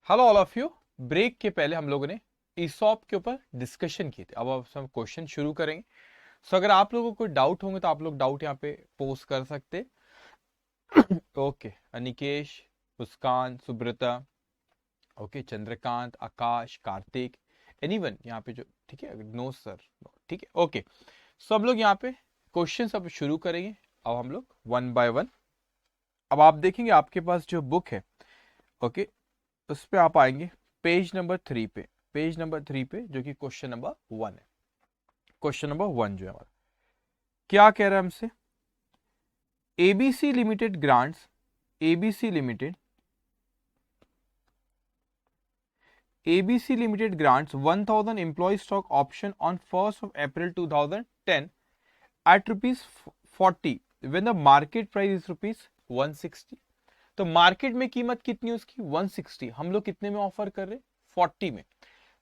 Hello all of you. Break के पहले हम लोगों ने ईसॉप के ऊपर डिस्कशन की थी। अब हम क्वेश्चन शुरू करेंगे। सो अगर आप लोगों को कोई डाउट होंगे तो आप लोग डाउट यहाँ पे पोस्ट कर सकते। ओके, अनिकेश, मुस्कान, सुब्रता, ओके, चंद्रकांत, आकाश, कार्तिक, एनीवन यहाँ पे जो, ठीक है, नो सर, ठीक है, ओके। सो हम लोग यहाँ पे क्वेश्चन अब शुरू करेंगे। अब हम लोग वन बाय वन। अब आप देखेंगे आपके पास जो बुक है, ओके, उस पे आप आएंगे पेज नंबर 3 पे। पेज नंबर 3 पे जो कि क्वेश्चन नंबर 1 है। क्वेश्चन नंबर 1 जो है हमारा, क्या कह रहा है हमसे? ABC limited grants, ABC limited, ABC limited grants 1000 employee stock option on 1st of April 2010 at rupees 40 when the market price is rupees 160। तो मार्केट में कीमत कितनी है उसकी? 160। हम लोग कितने में ऑफर कर रहे हैं? 40 में।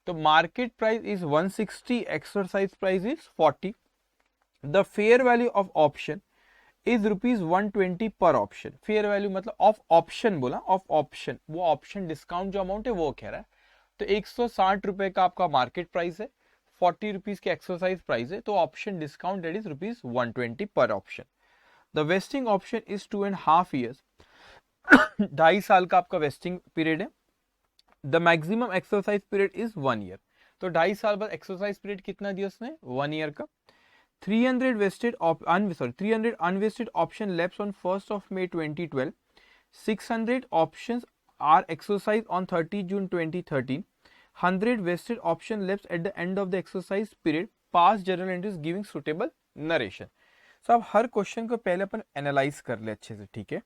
तो market price is 160, exercise price is 40। The fair value of option is rupees 120 पर ऑप्शन। फेयर वैल्यू मतलब ऑफ ऑप्शन बोला, ऑफ ऑप्शन, वो ऑप्शन डिस्काउंट जो अमाउंट है वो कह रहा है। तो 160 रुपए का आपका मार्केट प्राइस है, 40 रुपीज की एक्सरसाइज प्राइस है, तो option discount that is rupees 120 पर option. The wasting option is 2.5 years. 2.5 साल का आपका वेस्टिंग पीरियड है। The maximum exercise period is 1 year. तो 2.5 साल बाद एक्सरसाइज पीरियड कितना दिया उसने? 1 ईयर का। 300 vested 300 unvested option lapse on 1st of May 2012. 600 options are exercised on 30 June 2013. 100 vested option lapse at the end of the exercise period. Past journal entries giving suitable narration. So अब हर question को पहले अपन analyse कर ले अच्छे से, ठीक है।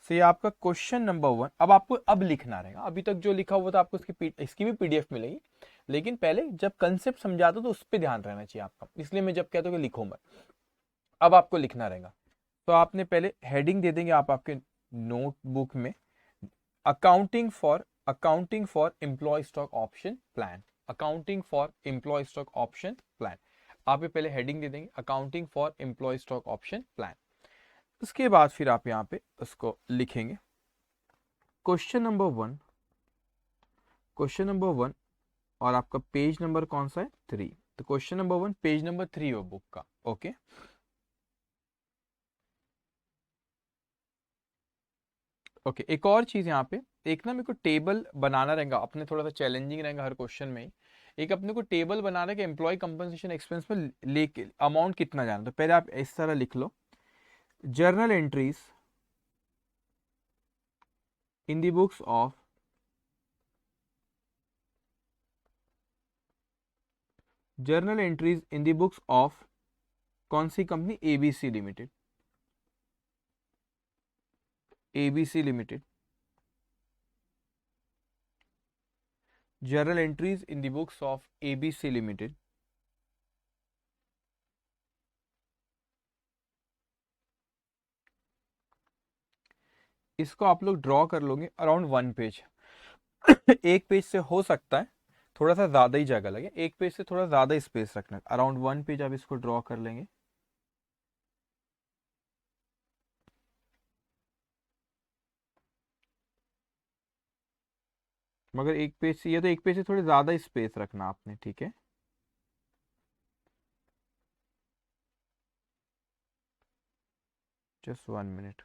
सो ये आपका क्वेश्चन नंबर 1। अब आपको अब लिखना रहेगा। अभी तक जो लिखा हुआ था आपको इसकी भी पीडीएफ मिलेगी, लेकिन पहले जब कंसेप्ट समझाता तो उस पर ध्यान रहना चाहिए आपका, इसलिए मैं जब कहता हूँ कि लिखो मत। अब आपको लिखना रहेगा। तो आपने पहले हेडिंग दे देंगे आप आपके नोटबुक में, accounting for employee stock option plan. Accounting for employee stock option plan, आप ये पहले हेडिंग दे देंगे, accounting for employee stock option plan. उसके बाद फिर आप यहाँ पे उसको लिखेंगे क्वेश्चन नंबर 1, क्वेश्चन नंबर 1, और आपका पेज नंबर कौन सा है? 3। तो क्वेश्चन नंबर 1 पेज नंबर 3 हो बुक का, ओके। ओके, एक और चीज यहाँ पे, एक ना मेरे को टेबल बनाना रहेगा अपने, थोड़ा सा चैलेंजिंग रहेगा हर क्वेश्चन में ही। एक अपने को टेबल बनाना है कि एम्प्लॉय कंपनसेशन एक्सपेंस में लेके अमाउंट कितना जाना। तो पहले आप इस तरह लिख लो, journal entries in the books of, journal entries in the books of कौन सी company? ABC limited, ABC limited. Journal entries in the books of ABC limited. इसको आप लोग ड्रॉ कर लोगे अराउंड 1 पेज। एक पेज से हो सकता है थोड़ा सा ज्यादा ही जगह लगे, एक पेज से थोड़ा ज्यादा स्पेस रखना है, अराउंड 1 पेज आप इसको ड्रॉ कर लेंगे। मगर एक पेज से, ये तो एक पेज से थोड़ी ज्यादा स्पेस रखना आपने, ठीक है। Just 1 minute.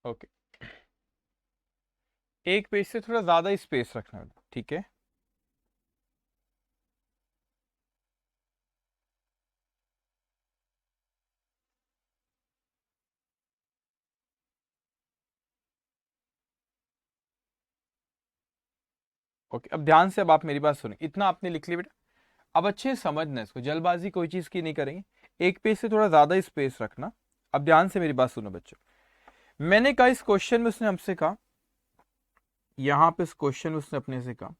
ओके, एक पेज से थोड़ा ज्यादा स्पेस रखना है, ठीक है। ओके, अब ध्यान से, अब आप मेरी बात सुनिए, इतना आपने लिख लिया बेटा। अब अच्छे से समझना इसको, जल्दबाजी कोई चीज की नहीं करेंगे। एक पेज से थोड़ा ज्यादा स्पेस रखना। अब ध्यान से मेरी बात सुनो बच्चों। मैंने कहा इस क्वेश्चन में उसने हमसे कहा, यहां पे इस क्वेश्चन में उसने अपने से कहा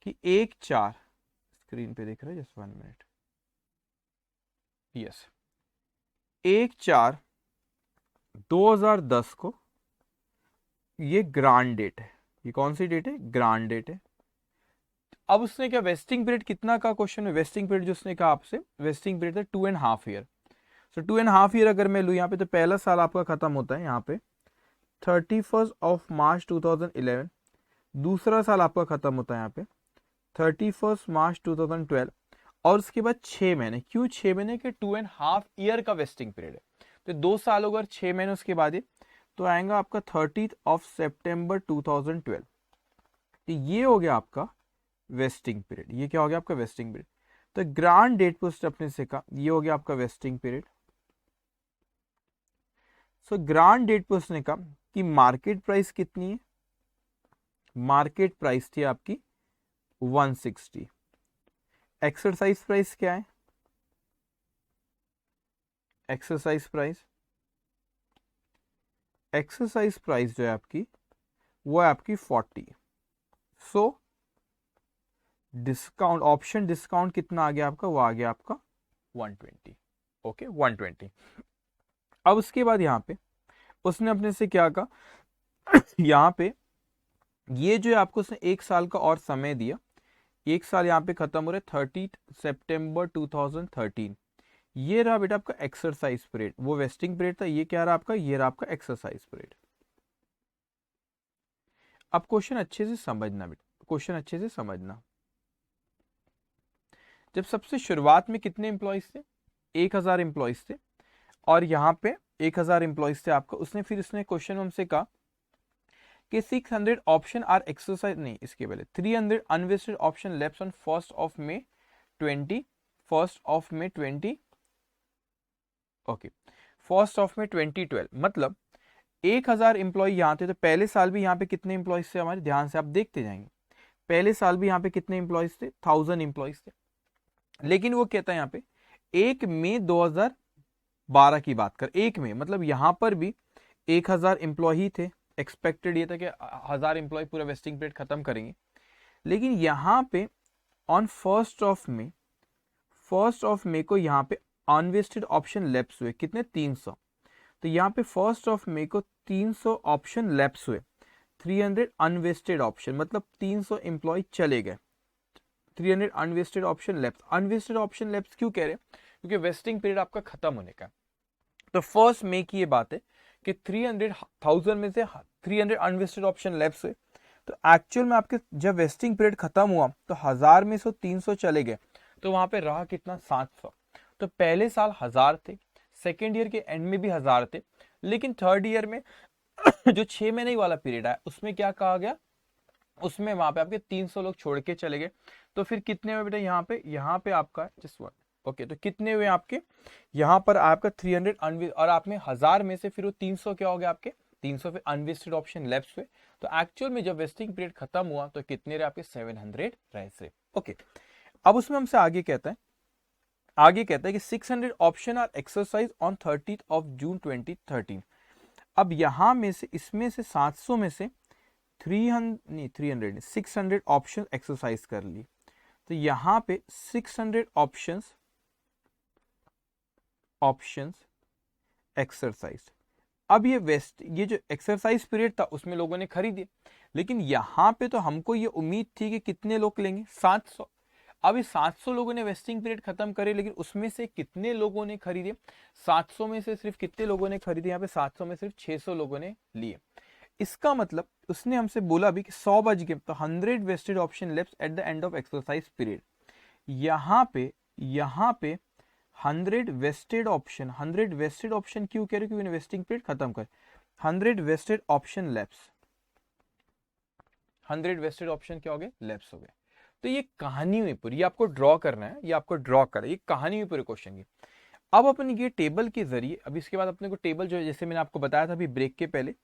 कि 1/4, स्क्रीन पे देख रहे हैं, जस्ट 1 मिनट, यस, 1/4/2010 को ये ग्रांड डेट है। ये कौन सी डेट है? ग्रांड डेट है। अब उसने क्या वेस्टिंग पीरियड कितना का क्वेश्चन में, वेस्टिंग पीरियड जो उसने कहा आपसे, वेस्टिंग पीरियड था 2.5 ईयर। सो 2.5 ईयर अगर मैं लूँ यहाँ पे, तो पहला साल आपका खत्म होता है यहाँ पे 31 मार्च 2011। दूसरा साल आपका खत्म होता है यहाँ पे 31 मार्च 2012। और उसके बाद 6 महीने। क्यों 6 महीने? के 2.5 ईयर का वेस्टिंग पीरियड है, तो 2 साल होगा और 6 महीने उसके बाद ही, तो आएगा आपका 30 सितंबर 2012। तो ये हो गया आपका वेस्टिंग पीरियड। ये क्या हो गया आपका वेस्टिंग पीरियड। तो ग्रांड डेट पोस्ट अपने से का ये हो गया आपका वेस्टिंग पीरियड। सो ग्रांड डेट पोस्ट ने कहा कि मार्केट प्राइस कितनी है? मार्केट प्राइस थी आपकी 160। एक्सरसाइज प्राइस क्या है? एक्सरसाइज प्राइस जो है आपकी, वो है आपकी 40। सो डिस्काउंट, ऑप्शन डिस्काउंट कितना आ गया आपका? वो आ गया आपका 120। ओके 120। अब उसके बाद यहां पे उसने अपने से क्या कहा यहां पे ये जो है आपको उसने 1 साल का और समय दिया। 1 साल यहाँ पे खत्म हो रहा है 30 सितंबर 2013। ये रहा बेटा आपका एक्सरसाइज पीरियड। वो वेस्टिंग पीरियड था, ये क्या रहा आपका? ये रहा आपका एक्सरसाइज पीरियड। अब क्वेश्चन अच्छे से समझना बेटा, क्वेश्चन अच्छे से समझना। जब सबसे शुरुआत में कितने एम्प्लॉयज थे? 1000 एम्प्लॉयज थे, और यहाँ पे 1000 एम्प्लॉयज थे आपका। उसने फिर उसने क्वेश्चन हमसे कहा कि 600 ऑप्शन आर एक्सरसाइज, नहीं इसके पहले 300 unvested option left on 1 of May 20 okay 1 of May 2012। मतलब 1000 एम्प्लॉय यहाँ थे, तो पहले साल भी यहाँ पे कितने एम्प्लॉयज थे हमारे? ध्यान से आप देखते जाएंगे। पहले साल भी यहाँ पे कितने एम्प्लॉयज थे? 1000 एम्प्लॉयज थे। लेकिन वो कहता है यहाँ पे 1 मई 2012 की बात कर, 1 मई, मतलब यहाँ पर भी 1000 एम्प्लॉय ही थे। एक्सपेक्टेड ये था कि 1000 एम्प्लॉय पूरा वेस्टिंग पीरियड खत्म करेंगे। लेकिन यहाँ पे ऑन 1 को यहाँ पे अनवेस्टेड ऑप्शन लैप्स हुए कितने? 300। तो यहाँ पे 1 को 300 ऑप्शन लैप्स हुए, 300 अनवेस्टेड ऑप्शन, मतलब 300 एम्प्लॉय चले गए। 300 unvested option lapse. Unvested option lapse क्यों कह रहे हैं? क्योंकि वेस्टिंग पीरियड आपका खत्म होने का। तो 1 मई की ये बात है कि 300,000 में से 300 अनवेस्टेड ऑप्शन लैप्स हुए। तो एक्चुअल में आपके जब वेस्टिंग पीरियड खत्म हुआ तो 1000 में से 300 चले गए, तो वहां पे रहा कितना? 700। तो पहले साल 1000 थे, सेकेंड ईयर के एंड में भी 1000 थे, लेकिन थर्ड ईयर में जो 6 महीने वाला पीरियड है उसमें क्या कहा गया? उसमें वहां पे आपके 300 लोग छोड़ के चले गए। तो फिर कितने हुए बेटा यहाँ पे आपका जस्ट वन। ओके, तो कितने हुए आपके? यहाँ पर आपका 300 अनवेस्ट, और आप में 1000 में से फिर वो 300 क्या हो गया आपके? 300 फिर अनवेस्टेड ऑप्शन लेफ्ट हुए। तो एक्चुअल में जब वेस्टिंग पीरियड खत्म हुआ तो कितने रहे आपके? 700 रहे। ओके, अब उसमें हमसे आगे कहता है कि 600 ऑप्शन आर एक्सरसाइज ऑन 30 जून 2013। अब यहां में से इसमें से 700 में से 600 ऑप्शन एक्सरसाइज कर ली। तो यहां पे 600 ऑप्शंस एक्सरसाइज। अब ये जो एक्सरसाइज पीरियड था उसमें लोगों ने खरीदे, लेकिन यहां पे तो हमको ये उम्मीद थी कि कितने लोग लेंगे? 700। अब ये 700 लोगों ने वेस्टिंग पीरियड खत्म करे, लेकिन उसमें से कितने लोगों ने खरीदे? 700 में से सिर्फ कितने लोगों ने खरीदे? यहाँ पे 700 में सिर्फ 600 लोगों ने लिए। इसका मतलब उसने हमसे बोला भी कि 100 बज गए, तो 100 vested option left at the end of exercise period. यहाँ पे 100 वेस्टेड ऑप्शन क्यों कह रहे? क्योंकि वेस्टिंग पीरियड खत्म कर। 100 vested option lapse, 100 vested option क्या हो गए? लैप्स हो गए। तो ये कहानी हुई पूरी, ये आपको ड्रॉ करना है, ये आपको ड्रॉ करना है, ये कहानी हुई पूरे क्वेश्चन की। अब अपन ये टेबल के जरिए, अब इसके बाद अपने को टेबल जो है, जैसे मैंने आपको बताया था अभी ब्रेक के पहले,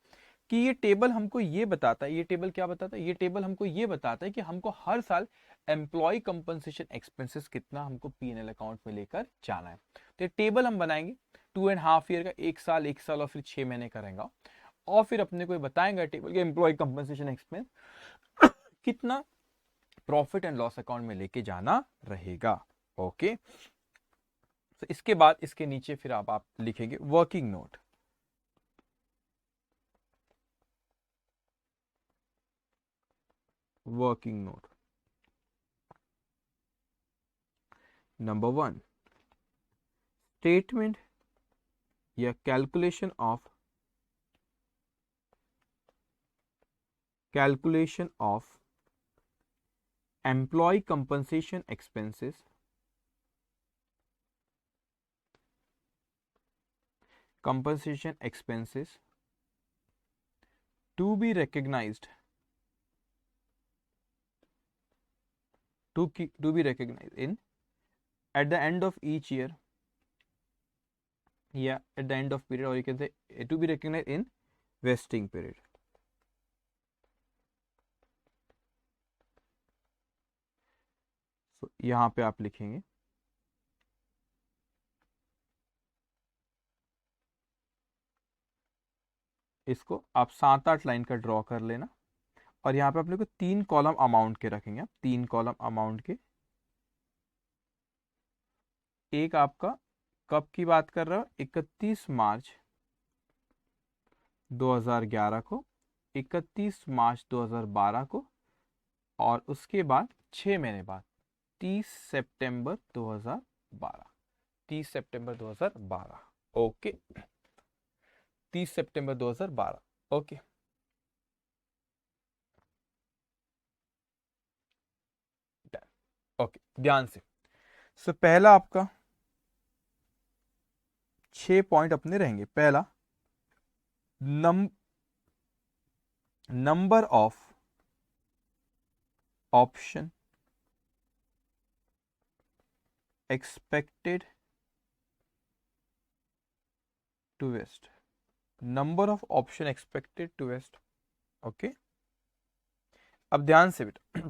कि ये टेबल हमको ये बताता है, ये टेबल क्या बताता है? ये टेबल हमको ये बताता है कि हमको हर साल एम्प्लॉय कंपनसेशन एक्सपेंसेस कितना हमको P&L अकाउंट में लेकर जाना है। तो ये टेबल हम बनाएंगे 2.5 ईयर का, 1 साल और फिर 6 महीने का रहेगा, और फिर अपने को बताएंगे टेबल के एम्प्लॉय कंपनसेशन एक्सपेंस कितना प्रॉफिट एंड लॉस अकाउंट में लेके जाना रहेगा। ओके, तो इसके बाद इसके नीचे फिर आप लिखेंगे working note. Working note number 1, statement या calculation of employee compensation expenses, to be recognized in at the end of each year, yeah, at the end of period, or you can say to be recognized in vesting period. So यहाँ पे आप लिखेंगे इसको आप 7-8 line का draw कर लेना, और यहाँ पे अपने को 3 कॉलम अमाउंट के रखेंगे आप, 3 कॉलम अमाउंट के। एक आपका कब की बात कर रहा हूँ, 31 मार्च 2011 को, 31 मार्च 2012 को, और उसके बाद 6 महीने बाद 30 सितंबर 2012, 30 सितंबर 2012, ओके, 30 सितंबर 2012, ओके। ओके, ध्यान से। सो पहला आपका 6 पॉइंट अपने रहेंगे। पहला, number of option expected to vest, number of option expected to vest, okay. अब ध्यान से बेटा,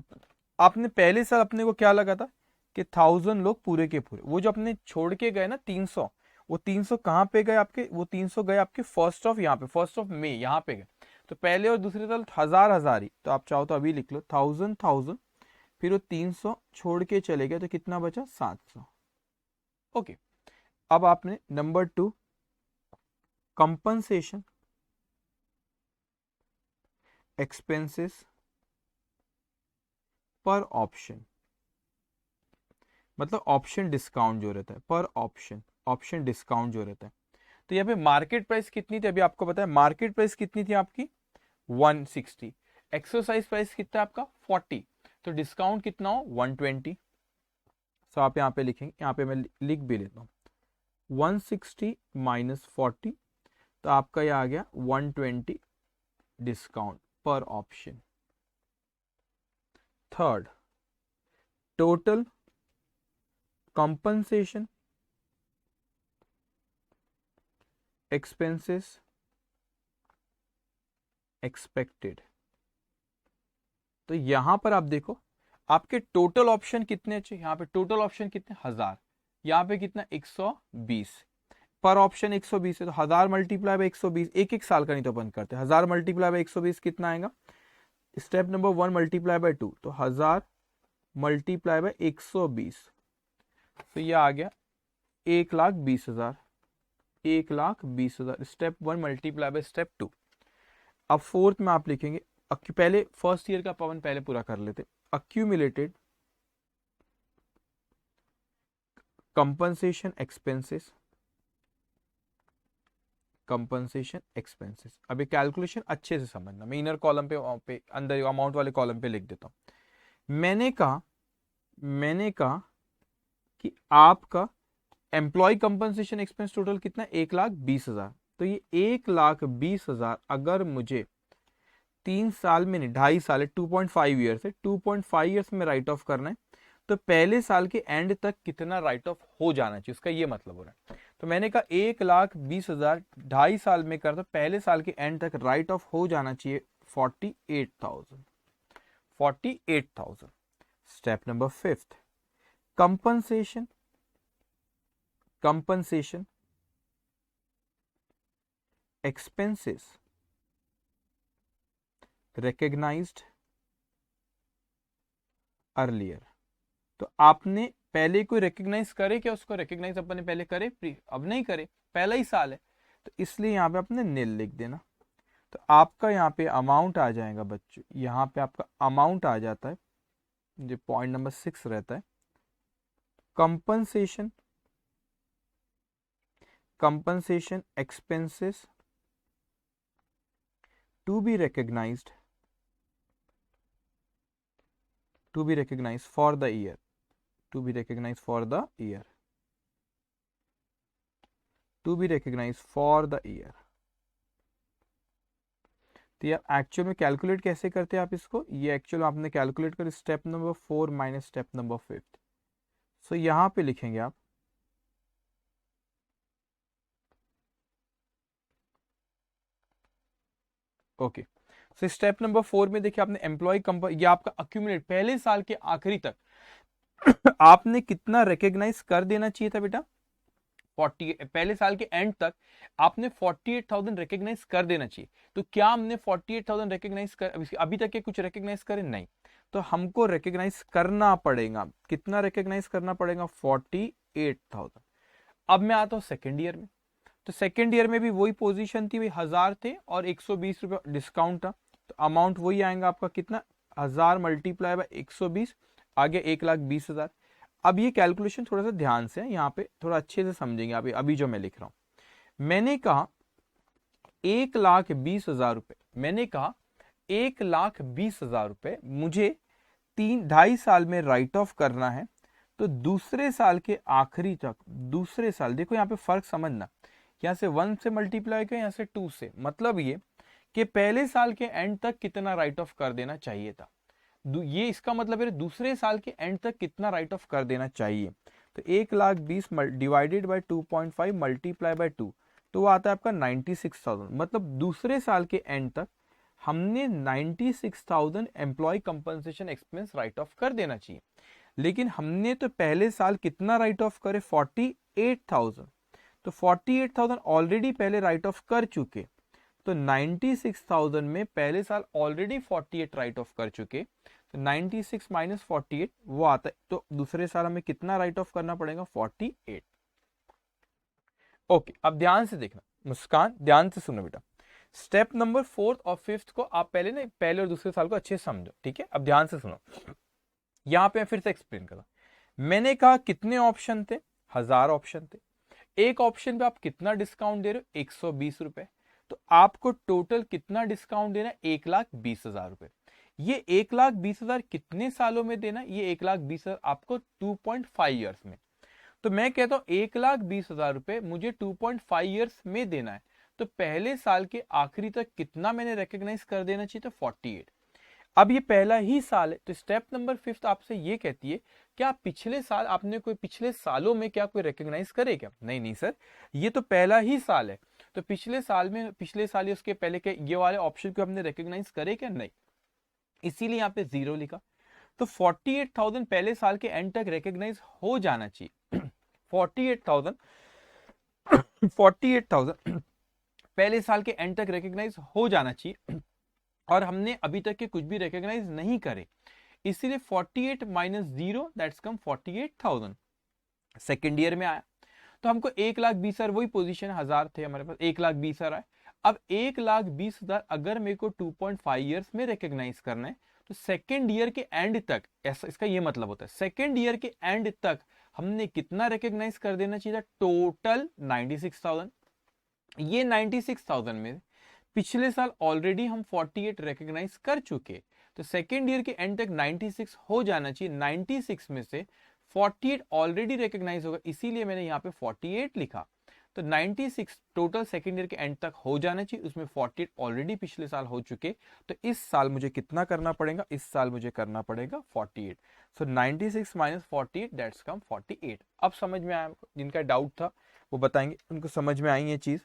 आपने पहले साल अपने को क्या लगा था कि 1000 लोग पूरे के पूरे, वो जो अपने छोड़ के गए ना 300, वो 300 कहाँ पे गए आपके, वो 300 गए आपके फर्स्ट ऑफ, यहाँ पे फर्स्ट ऑफ मई यहाँ पे गए। तो पहले और दूसरे साल 1000 ही, तो आप चाहो तो अभी लिख लो 1000, फिर वो 300 छोड़ के चले गए, तो कितना बचा 700, ओके। अब आपने नंबर 2, कंपनसेशन एक्सपेंसेस पर ऑप्शन, मतलब ऑप्शन डिस्काउंट जो रहता है, पर ऑप्शन डिस्काउंट जो रहता है। तो यहाँ पे मार्केट प्राइस कितनी थी, अभी आपको पता है मार्केट प्राइस कितनी थी आपकी 160, एक्सरसाइज प्राइस कितना है आपका 40, तो डिस्काउंट कितना हो 120। सो आप यहाँ पे लिखेंगे, यहाँ पे मैं लिख भी लेता हूँ 160 माइनस 40, तो आपका ये आ गया 120 डिस्काउंट पर option. Third, total compensation expenses expected, तो यहां पर आप देखो आपके टोटल ऑप्शन कितने चाहिए, यहाँ पे टोटल ऑप्शन कितने 1000, यहाँ पे कितना 120, पर ऑप्शन 120 है, तो 1000 मल्टीप्लाई बाय 120, एक साल का नहीं तो बंद करते, 1000 मल्टीप्लाई बाय 120 कितना आएगा, स्टेप नंबर 1 मल्टीप्लाई बाय 2, तो 1000 मल्टीप्लाई बाय 120, तो ये आ गया 1,20,000, 1,20,000, स्टेप 1 मल्टीप्लाई बाय स्टेप 2। अब फोर्थ में आप लिखेंगे, पहले फर्स्ट ईयर का पवन पहले पूरा कर लेते, अक्यूमुलेटेड कंपनसेशन एक्सपेंसेस, अभी कैलकुलेशन अच्छे से समझना, मैं इनर कॉलम पे अंदर अमाउंट वाले कॉलम पे लिख देता हूं। मैंने कहा कि आपका एम्प्लॉय कंपनसेशन एक्सपेंस टोटल कितना 1,20,000, तो ये 1,20,000 अगर मुझे 3 साल में नहीं 2.5 साल है, 2.5 ईयर्स है, 2.5 ईयर्स में राइट ऑफ करना है, तो पहले साल के एंड तक कितना राइट ऑफ हो जाना चाहिए, उसका ये मतलब हो रहा है। तो मैंने कहा 1,20,000 2.5 साल में कर, तो पहले साल के एंड तक राइट ऑफ हो जाना चाहिए 48,000। Step number 5, compensation expenses recognized earlier, तो आपने पहले कोई रिकग्नाइज करे क्या उसको? रिकग्नाइज अपन ने पहले करे? अब नहीं करे, पहला ही साल है, तो इसलिए यहाँ पे अपने नील लिख देना। तो आपका यहाँ पे अमाउंट आ जाएगा बच्चों, यहाँ पे आपका अमाउंट आ जाता है, जो पॉइंट नंबर 6 रहता है, compensation expenses to be recognized for the year, to be recognized for the year, to be recognized for the year। तो ये एक्चुअल में कैलकुलेट कैसे करते हैं आप इसको? ये एक्चुअल में आपने कैलकुलेट कर step number 4 minus step number 5। सो यहां पे लिखेंगे आप ओके। सो स्टेप नंबर 4 में देखिए आपने एम्प्लॉय कंपनी, ये आपका अक्यूमुलेट पहले साल के आखिरी तक आपने कितना रिकग्नाइज कर देना चाहिए था बेटा? 40, पहले साल के एंड तक आपने 48,000 रिकग्नाइज कर देना चाहिए। तो क्या हमने 48,000 रिकग्नाइज कर, अभी तक के कुछ रिकग्नाइज करें? नहीं। तो हमको रिकग्नाइज करना पड़ेगा, कितना रिकग्नाइज करना पड़ेगा? 48,000। अब मैं आता हूं सेकेंड ईयर में। तो सेकेंड ईयर में भी वही पोजीशन थी, 1000 थे और 120 रुपये डिस्काउंट था, तो अमाउंट वही आएगा आपका कितना? 1000 मल्टीप्लाई बाय 120, आगे 1,20,000। अब ये कैलकुलेशन थोड़ा सा ध्यान से यहाँ पे थोड़ा अच्छे से समझेंगे आप। अभी जो मैं लिख रहा हूं, मैंने कहा 1,20,000 रुपए, मैंने कहा 1,20,000 रुपए मुझे 2.5 साल में राइट ऑफ करना है। तो दूसरे साल के आखिरी तक, दूसरे साल, देखो यहाँ पे फर्क समझना, यहाँ से 1 से मल्टीप्लाई किया, यहाँ से 2 से, मतलब ये कि पहले साल के एंड तक कितना राइट ऑफ कर देना चाहिए था। ये इसका मतलब है दूसरे साल के एंड तक कितना राइट ऑफ कर देना चाहिए। तो 1,20,000 डिवाइडेड बाय 2.5 मल्टीप्लाई बाय 2, तो वो आता है आपका 96,000। मतलब दूसरे साल के एंड तक हमने 96,000 employ compensation expense right of कर देना चाहिए। लेकिन हमने तो पहले साल कितना राइट ऑफ करे? 48,000। तो 48,000 ऑलरेडी पहले राइट ऑफ कर चुके, तो 96,000 में पहले साल ऑलरेडी 48 राइट ऑफ कर चुके, तो 96 माइनस 48 वो आता है। तो दूसरे साल हमें कितना राइट ऑफ करना पड़ेगा? 48। ओके, अब ध्यान से देखना, मुस्कान ध्यान से सुनो बेटा। स्टेप नंबर 4 और 5 को आप पहले और दूसरे साल को अच्छे से समझो, ठीक है? अब ध्यान से सुनो, यहां पे मैं फिर से एक्सप्लेन कर रहा हूं। मैंने कहा कितने ऑप्शन थे? 1000 ऑप्शन थे। एक ऑप्शन पे आप कितना डिस्काउंट दे रहे हो? 120 रुपए। तो आपको टोटल कितना डिस्काउंट देना है? 1,20,000 रुपए। ये 1,20,000 कितने सालों में देना? ये 1,20,000 आपको 2.5 ईयर्स में। तो मैं कहता हूं 1,20,000 रुपए मुझे 2.5 ईयर्स में देना है। तो पहले साल के आखिरी तक कितना मैंने रिकॉग्नाइज कर देना चाहिए? तो 48। अब ये पहला ही साल है, तो स्टेप नंबर 5 आपसे ये कहती है क्या पिछले साल आपने कोई, पिछले सालों में क्या कोई रिकॉग्नाइज करे क्या? नहीं नहीं सर, ये तो पहला ही साल है। तो पिछले साल में, पिछले साल या उसके पहले के ये वाले ऑप्शन को हमने रिकॉग्नाइज करे क्या? नहीं, इसीलिए यहाँ पे 0 लिखा। तो 48,000 पहले साल के एंड तक रिकॉग्नाइज हो जाना चाहिए। 48,000 पहले साल के एंड तक रिकॉग्नाइज हो जाना चाहिए, और हमने अभी तक के कुछ भी रिकॉग्नाइज नहीं करे, इसीलिए 48 minus 0 that's come 48,000। Second year में आया तो हमको 1,20,000, वही पोजीशन 1000 थे हमारे पास, 1,20,000 आए। अब 1,20,000 अगर मेरे को 2.5 ईयर्स में रिकॉग्नाइज करना है, तो सेकेंड ईयर के एंड तक, ऐसा इसका ये मतलब होता है, सेकेंड ईयर के एंड तक हमने कितना रिकॉग्नाइज कर देना चाहिए था? टोटल 96,000। ये 96,000 में पिछले साल ऑलरेडी हम 48 रिकॉग्नाइज कर चुके, तो सेकेंड ईयर के एंड तक 96 हो जाना चाहिए। 96 में से 48 ऑलरेडी रिकॉग्नाइज होगा, इसीलिए मैंने यहाँ पे 48 लिखा। तो 96 टोटल सेकेंड ईयर के एंड तक हो जाना चाहिए, उसमें 48 ऑलरेडी पिछले साल हो चुके। तो इस साल मुझे कितना करना पड़ेगा? इस साल मुझे करना पड़ेगा 48। सो 96 माइनस 48 दैट्स कम 48। अब समझ में आया? जिनका डाउट था वो बताएंगे, उनको समझ में आई ये चीज?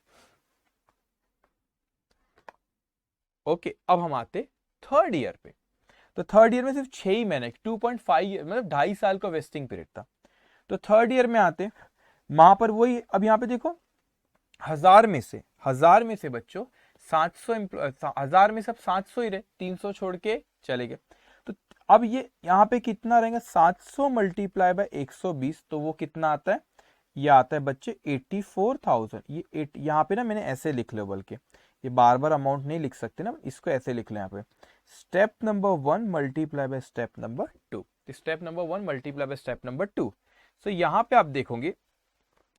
ओके, अब हम आते थर्ड ईयर पे। तो थर्ड ईयर में सिर्फ 6 ही महीने, 2.5 ईयर, मतलब 2.5 साल का वेस्टिंग पीरियड था। तो थर्ड ईयर में आते, वहां पर वही, अब यहाँ पे देखो 1000 में से बच्चों 700, 1000 में सब 700 ही रहे, 300 छोड़ के चले गए। तो अब ये यहाँ पे कितना रहेगा, 700 मल्टीप्लाई बाय 120, तो वो कितना आता है, ये आता है बच्चे 84,000। ये यहाँ पे ना मैंने ऐसे लिख लो, बल्कि ये बार बार अमाउंट नहीं लिख सकते ना, इसको ऐसे लिख लें यहाँ पे, step number 1 multiply by step number 2, step number 1 multiply by step number 2। सो यहाँ पे आप देखोगे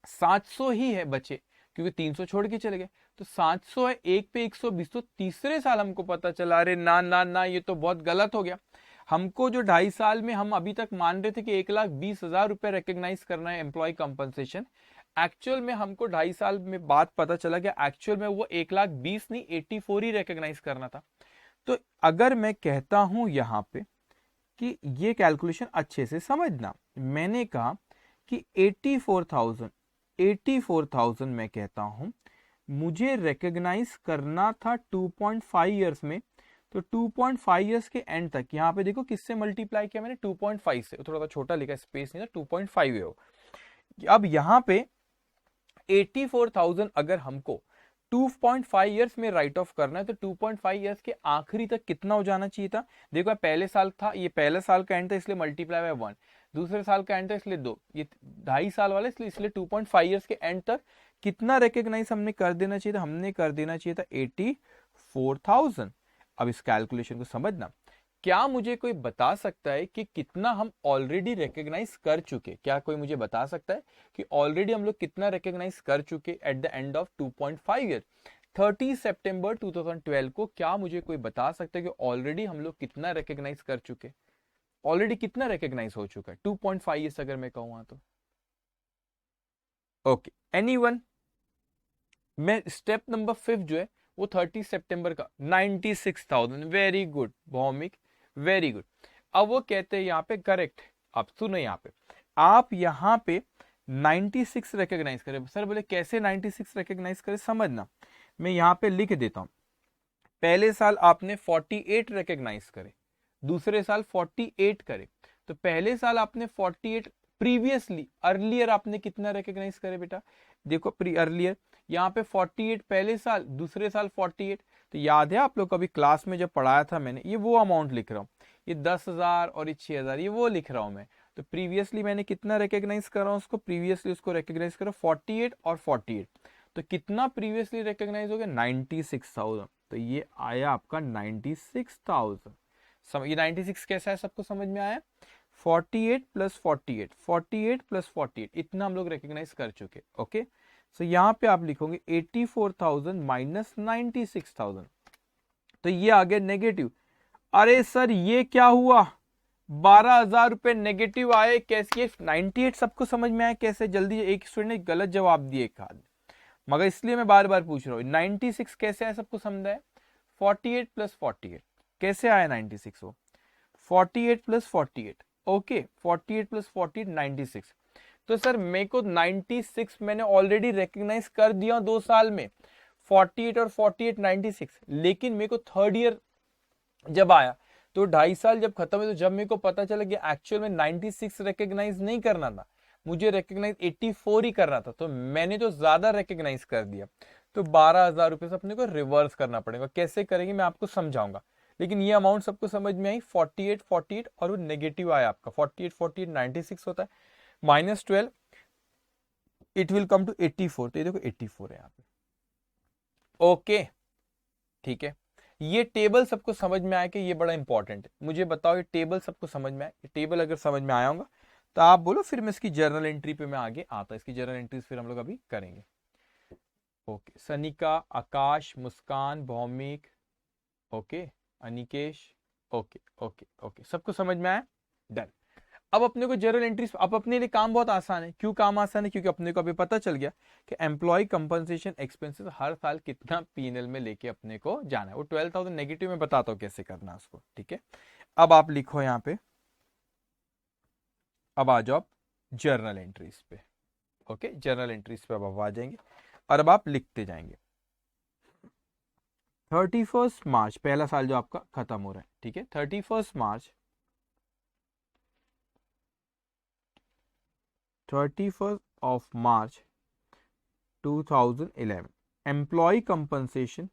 700 ही है बच्चे, क्योंकि 300 छोड़ के चले गए, तो 700 है, एक पे 120, तो तीसरे साल हमको पता चला, अरे ना ना ना, ये तो बहुत गलत हो गया। हमको जो 2.5 साल में हम अभी तक मान रहे थे कि 1,20,000 रुपए रिकॉग्नाइज करना है एम्प्लॉय कंपनसेशन, एक्चुअल में हमको 2.5 साल में बात पता चला कि एक्चुअल में वो 1,20,000 नहीं 84 ही रिकॉग्नाइज करना था। तो अगर मैं कहता हूं यहां पे कि ये कैलकुलेशन अच्छे से समझना, मैंने कहा कि 84,000 मैं कहता हूं मुझे रिकॉग्नाइज करना था 2.5 ईयर्स में, तो 2.5 ईयर्स के एंड तक, यहाँ पे देखो किससे मल्टीप्लाई किया मैंने, 2.5 से, थोड़ा सा छोटा लिखा, स्पेस नहीं था, 2.5 है वो। अब यहाँ पे 84,000 अगर हमको 2.5 ईयर्स में राइट ऑफ करना है, तो 2.5 ईयर्स के आखिरी तक कितना हो जाना चाहिए था, देखो पहले साल था, ये पहले साल का एंड था इसलिए मल्टीप्लाई बाय 1, दूसरे साल का एंड था इसलिए 2, ये 2.5 साल वाला इसलिए 2.5 ईयर्स के एंड तक कितना रिकॉग्नाइज हमने कर देना चाहिए था, हमने कर देना चाहिए था 84,000। अब इस कैलकुलेशन को समझना, क्या मुझे कोई बता सकता है कि कितना हम ऑलरेडी रिकॉग्नाइज कर चुके, क्या कोई मुझे बता सकता है कि ऑलरेडी हम लोग कितना रिकॉग्नाइज कर चुके eight the end of 2.5 year, 30 सितंबर 2012 को, क्या मुझे कोई बता सकता है कि ऑलरेडी हम लोग कितना रिकॉग्नाइज कर चुके, ऑलरेडी कितना रिकॉग्नाइज हो चुका है 2.5 ईयर्स अगर मैं कहूँ तो? Okay, anyone? मैं स्टेप नंबर 5 जो है वो 30 सितंबर का 96,000, very good Bhowmik, very good. अब वो कहते हैं यहाँ पे करेक्ट, अब सुनो यहाँ पे, आप यहाँ पे 96 रिकॉग्नाइज करें। सर बोले कैसे 96 रिकॉग्नाइज करें, समझना, मैं यहाँ पे लिख देता हूँ, पहले साल आपने 48 रिकॉग्नाइज करे, दूसरे साल 48 करे, तो पहले साल आपने 48, प्रीवियसली अर्लियर आपने कितना रिकॉग्नाइज करे बेटा, देखो प्री अर्लियर यहाँ पे 48 पहले साल, दूसरे साल 48, तो याद है आप लोग कभी क्लास में जब पढ़ाया था मैंने, ये वो अमाउंट लिख रहा हूँ, ये 10,000 और ये 6,000, ये वो लिख रहा हूँ मैं। तो प्रीवियसली मैंने कितना रिकॉग्नाइज कर रहा हूँ उसको, प्रीवियसली उसको रिकॉग्नाइज करो 48 और 48, तो कितना प्रीवियसली रिकॉग्नाइज हो गया 96,000, तो ये आया आपका 96,000। ये 96 कैसा है, सबको समझ में आया? 48 प्लस 48, 48 प्लस 48, इतना हम लोग रिकॉग्नाइज कर चुके। ओके, सो यहाँ पे आप लिखोगे 84,000 माइनस 96,000, तो ये आ गया नेगेटिव। अरे सर ये क्या हुआ, 12,000 रुपए नेगेटिव आए कैसे? 98 सबको समझ में आया कैसे? जल्दी, एक स्टूडेंट ने गलत जवाब दिए एक आध, मगर इसलिए मैं बार बार पूछ रहा हूँ 96 कैसे आया, सबको समझा है? 48 प्लस 48 कैसे आया 96 वो, 48 प्लस 48, ओके 48 प्लस 48 96। तो सर मेरे को 96 मैंने ऑलरेडी रिकॉग्नाइज कर दिया 2 साल में, 48 और 48 96, लेकिन मेरे को थर्ड ईयर जब आया तो 2.5 साल जब खत्म है, तो जब मेरे को पता चला कि एक्चुअल में 96 रिकॉग्नाइज नहीं करना था, मुझे रिकॉग्नाइज 84 ही करना था, तो मैंने तो ज्यादा रिकॉग्नाइज कर दिया, तो 12,000 रुपए से अपने को रिवर्स करना पड़ेगा। कैसे करेंगे मैं आपको समझाऊंगा, लेकिन ये अमाउंट सबको समझ में आई, 48 48 और वो नेगेटिव आया आपका 48 48 96 होता है, -12 इट विल कम टू 84, तो ये देखो 84 है यहाँ पे। ओके ठीक है, ये टेबल सबको समझ में आया कि ये बड़ा इंपॉर्टेंट है, मुझे बताओ ये टेबल सबको समझ में आया? ये टेबल अगर समझ में आया होगा तो आप बोलो, फिर मैं इसकी जर्नल एंट्री पे मैं आगे आता, इसकी जर्नल एंट्रीज फिर हम लोग अभी करेंगे। Okay, Sanika, Akash, Muskan, Bhaumik, okay Anikesh, okay okay okay, सबको समझ में आया? डन। अब अपने को जर्नल एंट्रीज, अब अपने लिए काम बहुत आसान है। क्यों काम आसान है? क्योंकि अपने को अभी पता चल गया कि एम्प्लॉय कंपनसेशन एक्सपेंसेस हर साल कितना पीएनएल में लेके अपने को जाना है। वो 12,000 नेगेटिव में बताता हूँ कैसे करना है उसको, ठीक है। अब आप लिखो यहाँ पे, अब आ जाओ आप जर्नल एंट्रीज पे। ओके, जर्नल एंट्रीज पे अब आप आ जाएंगे और अब आप लिखते जाएंगे 31 मार्च, पहला साल जो आपका खत्म हो रहा है, ठीक है। 31 मार्च 31st of March 2011, employee compensation,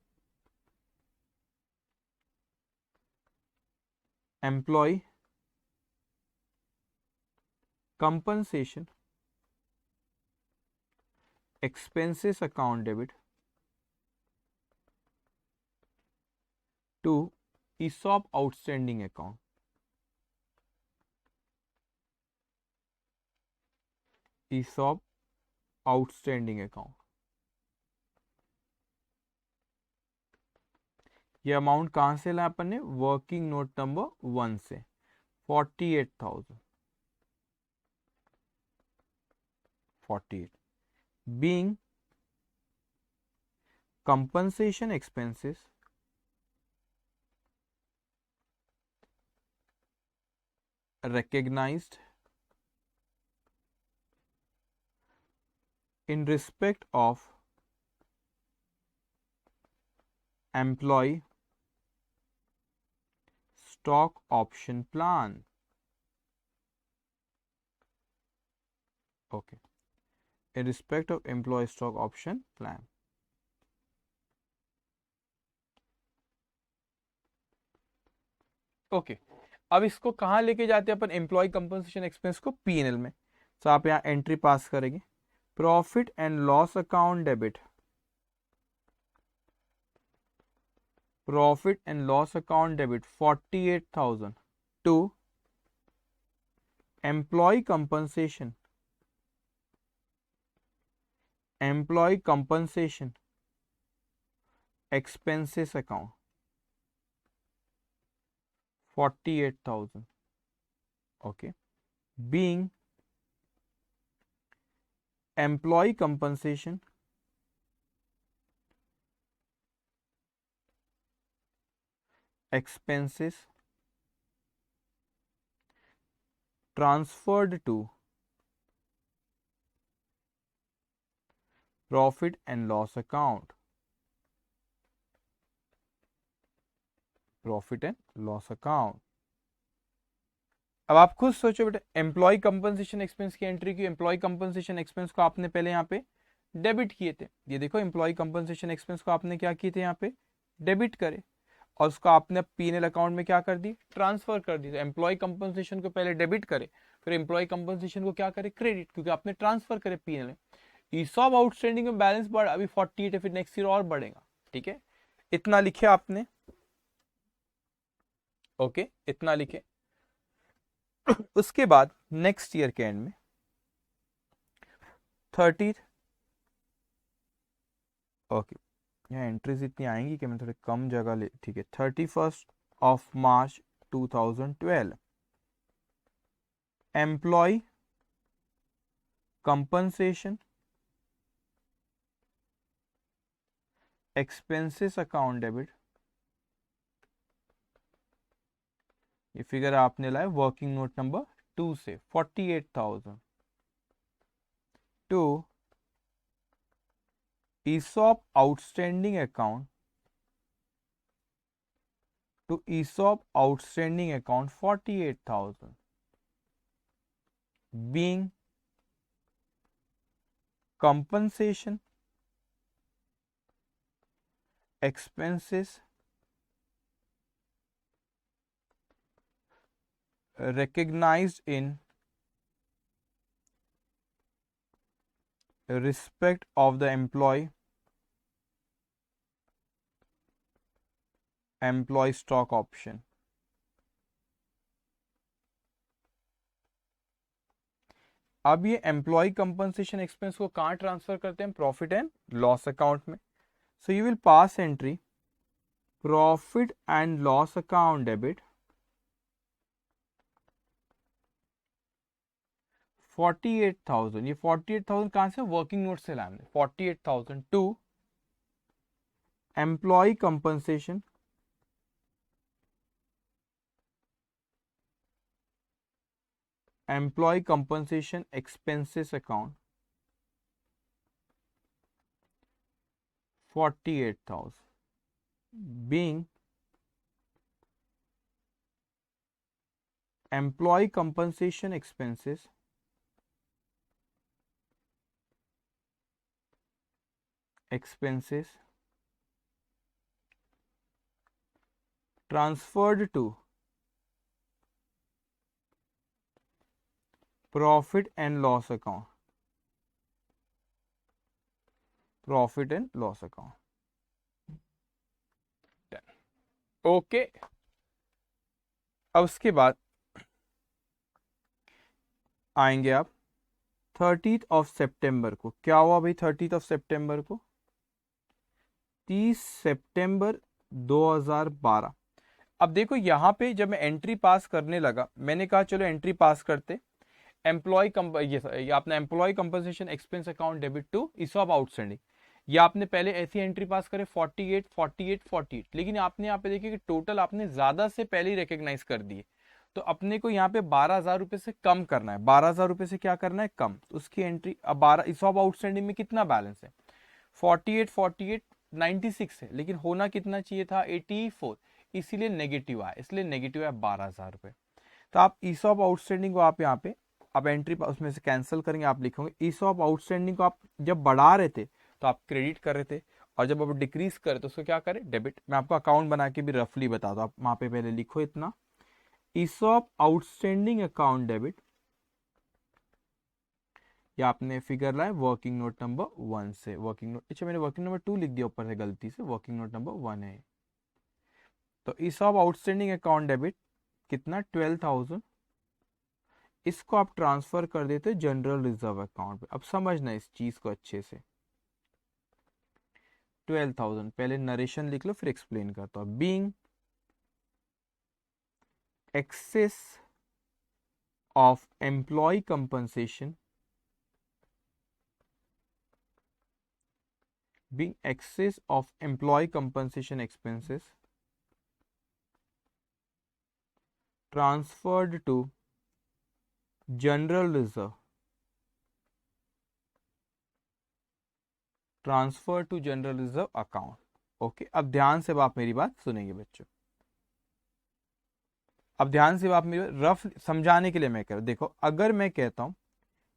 employee compensation expenses account debit to ESOP outstanding account. ESOP outstanding account. ये अमाउंट कहाँ से लाया अपन ने? वर्किंग नोट नंबर 1 से 48,000. 48 being compensation expenses recognized in respect of employee stock option plan. Okay, in respect of employee stock option plan. ओके अब इसको कहाँ लेके जाते हैं अपन? एम्प्लॉय कंपनसेशन एक्सपेंस को पीएनएल में. तो आप यहाँ एंट्री पास करेंगे. Profit and loss account debit. Profit and loss account debit 48,000 to employee compensation. Employee compensation expenses account 48,000. Okay, being employee compensation expenses transferred to profit and loss account. Profit and loss account. अब आप खुद सोचो बेटा, employ compensation expense की entry की. Employ compensation expense को आपने पहले यहाँ पे डेबिट किए थे. ये देखो, एम्प्लॉय कंपनसेशन एक्सपेंस को आपने क्या किए थे? यहाँ पे डेबिट करे और उसको आपने पीएनएल अकाउंट में क्या कर दी? ट्रांसफर कर दी. तो एम्प्लॉय कंपनसेशन को पहले डेबिट करे, फिर एम्प्लॉय कंपनसेशन को क्या करे? क्रेडिट, क्योंकि आपने ट्रांसफर करे पीएनएल में. ईसॉप आउटस्टैंडिंग में बैलेंस बढ़ अभी 48 है, फिर नेक्स्ट ईयर और बढ़ेगा. ठीक है, इतना लिखे आपने. ओके, इतना लिखे. उसके बाद नेक्स्ट ईयर के एंड में 30. ओके, यहाँ एंट्रीज इतनी आएंगी कि मैं थोड़ी कम जगह ले. ठीक है, 31 मार्च 2012 employ compensation expenses account debit. ये फिगर आपने लाया वर्किंग नोट नंबर 2 से 48,000 to ESOP outstanding account to ESOP outstanding account 48,000 being compensation expenses recognized in respect of the employee stock option. अब ये एम्प्लॉय कंपनसेशन एक्सपेंस को कहाँ transfer करते हैं? प्रॉफिट एंड लॉस अकाउंट में. So you will pass entry profit and loss account debit 48,000. ये 48,000 कहाँ से? वर्किंग नोट से लाए. 48,000 to employee compensation expenses account 48,000 being employee compensation expenses transferred to profit and loss account, profit and loss account. Okay, अब उसके बाद आएंगे आप 30 ऑफ सितंबर को। क्या हुआ भाई 30 ऑफ सितंबर को? 30 सितंबर 2012। अब देखो यहाँ पे जब मैं एंट्री पास करने लगा, मैंने कहा चलो एंट्री पास करते, एम्प्लॉय ये आपने employee compensation expense account debit to ESOP outstanding, ये आपने पहले ऐसी एंट्री पास करे 48 48 48, लेकिन आपने यहाँ पे देखिए कि टोटल आपने ज्यादा से पहले ही रिकॉग्नाइज कर दिए। तो अपने को यहाँ पे 12,000 रुपए से कम करना है, 12,000 रुपए से क्या करना है कम, तो उसकी एंट्री अब 12 ईसॉप आउटस्टैंडिंग में कितना बैलेंस है 48 48 96 है, लेकिन होना कितना चाहिए था 84, इसीलिए नेगेटिव आया, इसलिए नेगेटिव है 12,000 रुपए। तो आप ईसॉप आउटस्टैंडिंग को आप यहाँ पे आप एंट्री उसमें से कैंसिल करेंगे, आप लिखोगे ईसॉप आउटस्टैंडिंग को आप जब बढ़ा रहे थे तो आप क्रेडिट कर रहे थे, और जब आप डिक्रीज करें तो उसको क्या करें डेबिट। मैं आपको अकाउंट बना के भी रफली बता दो, आप वहां पे पहले लिखो इतना ईसॉप आउटस्टैंडिंग अकाउंट डेबिट, या आपने फिगर लाए वर्किंग नोट नंबर 1 से, वर्किंग नोट, अच्छा मैंने वर्किंग नंबर 2 लिख दिया ऊपर से गलती से, वर्किंग नोट नंबर 1 है। तो ईसॉप आउटस्टैंडिंग अकाउंट डेबिट कितना 12,000, इसको आप ट्रांसफर कर देते जनरल रिजर्व अकाउंट पे। अब समझना इस चीज को अच्छे से, 12,000 पहले नरेशन लिख लो फिर एक्सप्लेन करता हूं। Being excess of employee compensation, being excess of employee compensation expenses transferred to general reserve, transfer to general reserve account. Okay, अब ध्यान से आप मेरी बात सुनेंगे बच्चों, अब ध्यान से आप मेरी रफ समझाने के लिए मैं कह रहा हूं। देखो अगर मैं कहता हूं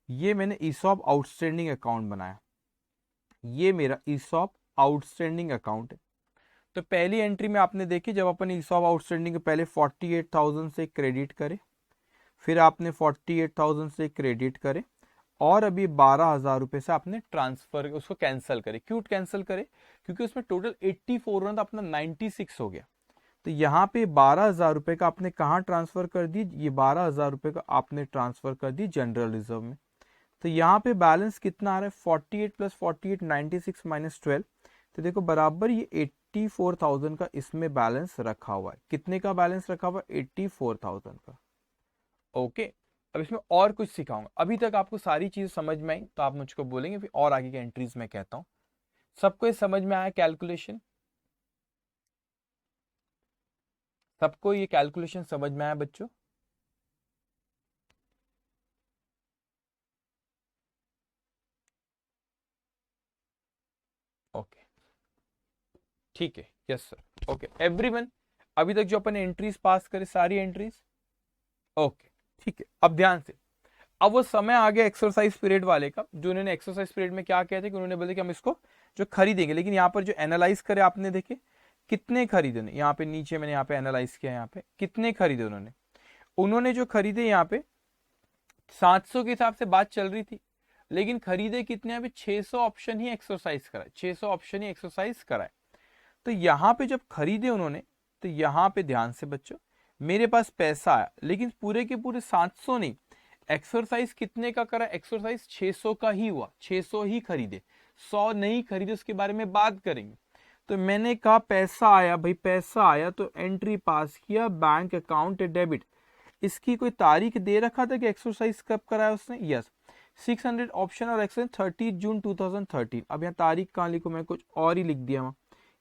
ये मैंने ईसॉप आउटस्टैंडिंग अकाउंट बनाया, ये मेरा ईसॉप आउटस्टैंडिंग अकाउंट है, तो पहली एंट्री में आपने देखी जब अपन ईसॉप आउटस्टैंडिंग पहले 48,000 से क्रेडिट करे, फिर आपने 48,000 से क्रेडिट करे, और अभी 12,000 रुपए से आपने ट्रांसफर उसको कैंसिल करे। क्यों कैंसिल करे, क्योंकि उसमें टोटल 84 रहा था, अपना 96 हो गया। तो यहाँ पे 12,000 रुपए का आपने कहाँ ट्रांसफर कर दी, ये 12,000 रुपए का आपने ट्रांसफर कर दी जनरल रिजर्व में। तो यहाँ पे बैलेंस कितना आ रहा है 48 प्लस 48 96 माइनस 12, तो देखो बराबर ये 84,000 का इसमें बैलेंस रखा हुआ है। कितने का बैलेंस रखा हुआ है 84,000 का। ओके, अब इसमें और कुछ सिखाऊंगा, अभी तक आपको सारी चीज समझ में आई तो आप मुझको बोलेंगे, फिर और आगे के एंट्रीज में कहता हूं। सबको ये समझ में आया कैलकुलेशन, सबको ये कैलकुलेशन समझ में आया बच्चों? ओके ठीक है, यस सर, ओके एवरीवन, अभी तक जो अपन एंट्रीज पास करे सारी एंट्रीज ओके ठीक है। अब ध्यान से, अब वो समय आ गया एक्सरसाइज पीरियड वाले का, जो उन्होंने एक्सरसाइज पीरियड में क्या कहते कि उन्होंने बोले कि हम इसको जो खरीदेंगे, लेकिन यहाँ पर जो एनालाइज करे आपने देखे कितने खरीदे, यहाँ पे नीचे मैंने यहाँ पे एनालाइज किया, यहाँ पे कितने खरीदे उन्होंने, उन्होंने जो खरीदे यहाँ पे 700 के हिसाब से बात चल रही थी, लेकिन खरीदे कितने, यहाँ पे 600 ऑप्शन ही एक्सरसाइज कराए, 600 ऑप्शन ही एक्सरसाइज कराए। तो यहाँ पे जब खरीदे उन्होंने, तो यहाँ पे ध्यान से बच्चों, मेरे पास पैसा आया, लेकिन पूरे के पूरे 700 नहीं, एक्सरसाइज कितने का करा, एक्सरसाइज 600 का ही हुआ, 600 ही खरीदे, 100 नहीं खरीदे, उसके बारे में बात करेंगे। तो मैंने कहा पैसा आया भाई, पैसा आया तो एंट्री पास किया, बैंक अकाउंट डेबिट। इसकी कोई तारीख दे रखा था कि एक्सरसाइज कब कराया उसने, यस 600 ऑप्शन और एक्सरसाइज 30 जून 2013। अब यहाँ तारीख कहाँ लिखूं, मैं कुछ और ही लिख दिया वहां,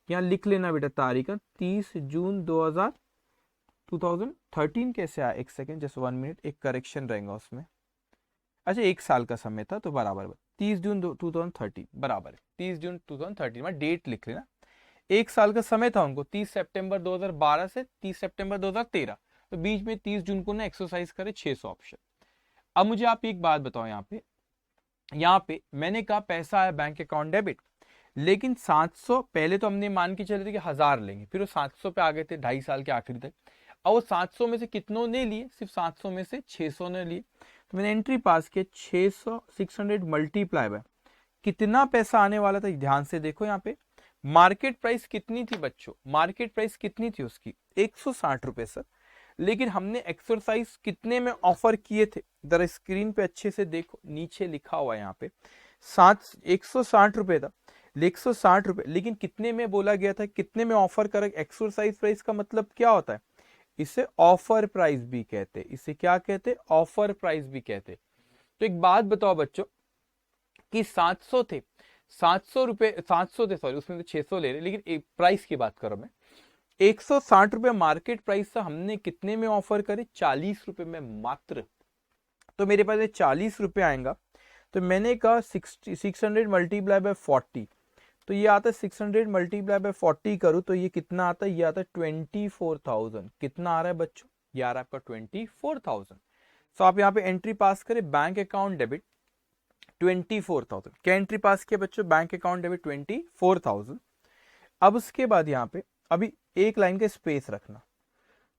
यहाँ लिख लेना बेटा तारीख 30 जून 2013 कैसे आया, एक सेकेंड जस्ट 1 मिनट, एक करेक्शन रहेगा उसमें। अच्छा 1 साल का समय था तो बराबर 30 जून 2013 बराबर है, 30 जून 2013 में डेट लिख लेना। 1 साल का समय था उनको, 30 सितंबर 2012 से 30 सितंबर 2013, तो बीच में 30 जून को ना एक्सरसाइज करे 600 ऑप्शन। अब मुझे आप एक बात बताओ, यहाँ पे मैंने कहा पैसा आया बैंक अकाउंट डेबिट, लेकिन 700 पहले तो हमने मान के चले थे कि 1000 लेंगे, फिर वो 700 पे आ गए थे 2.5 साल के आखिरी तक। अब वो 700 में से कितनों ने लिए, सिर्फ 700 में से 600 ने लिए, तो मैंने एंट्री पास किया 600 मल्टीप्लाई बाय कितना पैसा आने वाला था, ध्यान से देखो यहाँ पे मार्केट प्राइस कितनी थी बच्चों, मार्केट प्राइस कितनी थी उसकी 160 रुपए सर, लेकिन हमने एक्सरसाइज कितने में ऑफर किए थे, जरा स्क्रीन पे अच्छे से देखो, नीचे लिखा हुआ है यहाँ पे 160 रुपए था, 160 रुपए, लेकिन कितने में बोला गया था, कितने में ऑफर कर, एक्सरसाइज प्राइस का मतलब क्या होता है, इसे ऑफर प्राइस भी कहते हैं, इसे क्या कहते हैं, ऑफर प्राइस भी कहते हैं। तो एक बात बताओ बच्चों कि 700 थे, 700 रुपए, 700 थे सॉरी, उसमें तो 600 ले रहे, लेकिन प्राइस की बात करो मैं, 160 रुपए मार्केट प्राइस था, हमने कितने में ऑफर करे, 40 रुपए में मात्र। तो मेरे पास 40 रुपए आएगा, तो मैंने कहा 600 मल्टीप्लाई बाय 40, तो ये आता है 600 मल्टीप्लाई बाय 40 करूं तो ये कितना आता है, ये आता है 24,000। कितना आ रहा है बच्चों, ये आ रहा है आपका 24,000। तो आप यहाँ पे एंट्री पास करें बैंक अकाउंट डेबिट 24,000। क्या एंट्री पास किया बच्चों, बैंक अकाउंट डेबिट 24,000। अब उसके बाद यहाँ पे अभी एक लाइन का स्पेस रखना,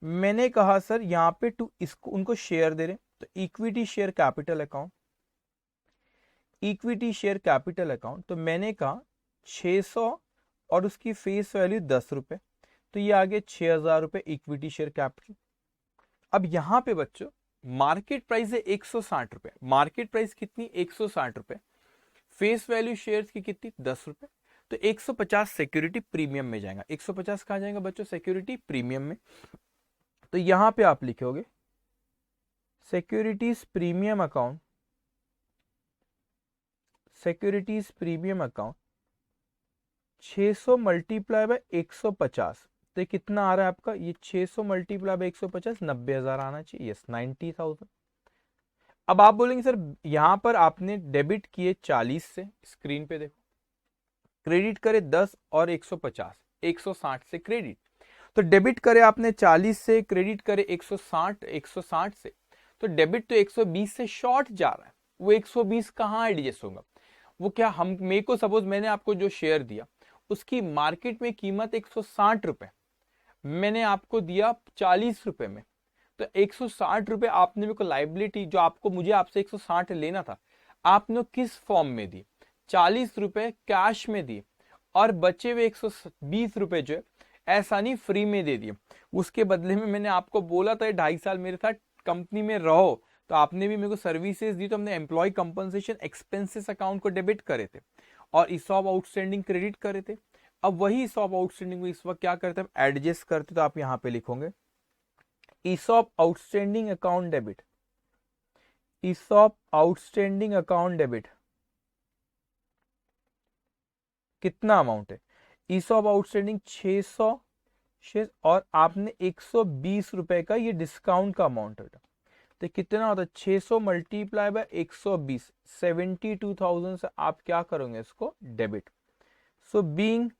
मैंने कहा सर यहाँ पे टू इसको उनको शेयर दे रहे, तो equity share capital account, equity share capital account, तो मैंने कहा 600 और उसकी फेस वैल्यू 10 रुपए, तो ये आ गया 6,000 रुपए इक्विटी शेयर कैपिटल। अब यहां पे बच्चों मार्केट प्राइस है 160 रुपए, मार्केट प्राइस कितनी 160 रुपए, फेस वैल्यू शेयर्स की कितनी 10 रुपए, तो 150 सिक्योरिटी प्रीमियम में जाएगा। 150 कहां जाएगा बच्चों, सिक्योरिटी प्रीमियम में। तो यहां पे आप लिखोगे securities premium account, securities premium account 600 multiply by 150, तो ये कितना आ रहा है आपका, ये 600 मल्टीप्लाई बाय 150 90,000 आना चाहिए, यस 90,000। अब आप बोलेंगे सर यहां पर आपने डेबिट किए 40 से, स्क्रीन पे देखो, क्रेडिट करे 10 और 150, 160 से क्रेडिट, तो डेबिट करे आपने 40 से, क्रेडिट करे 160 से, तो डेबिट तो 120 से शॉर्ट जा रहा है, वो 120 कहां एडजस्ट होगा, वो क्या हम, मेरे को सपोज मैंने आपको जो शेयर दिया उसकी मार्केट में कीमत 160 रुपए, मैंने आपको दिया 40 रुपए में, तो 160 रुपए आपने मेरे को लाइबिलिटी जो आपको मुझे आपसे 160 लेना था, आपने किस फॉर्म में दी, 40 रुपए कैश में दिए, और बचे हुए 120 रुपए जो है ऐसा नहीं फ्री में दे दिए। उसके बदले में मैंने आपको बोला था 2.5 साल मेरे साथ कंपनी में रहो, तो आपने भी मेरे को सर्विसेज दी, तो हमने एम्प्लॉय कंपनसेशन एक्सपेंसेस अकाउंट को डेबिट करे थे और ईसॉप आउटस्टैंडिंग क्रेडिट करे थे। अब वही ईसॉप आउटस्टैंडिंग को इस वक्त क्या करते हैं, एडजस्ट करते, तो आप यहां पे लिखोगे ESOP outstanding account debit, ESOP outstanding account debit कितना अमाउंट है, ईसॉप आउटस्टैंडिंग 600 शेयर, और आपने 120 रुपए का ये डिस्काउंट का अमाउंट है, तो कितना होता है 600 मल्टीप्लाई बाय 120, 72,000 से आप क्या करोगे इसको debit. So being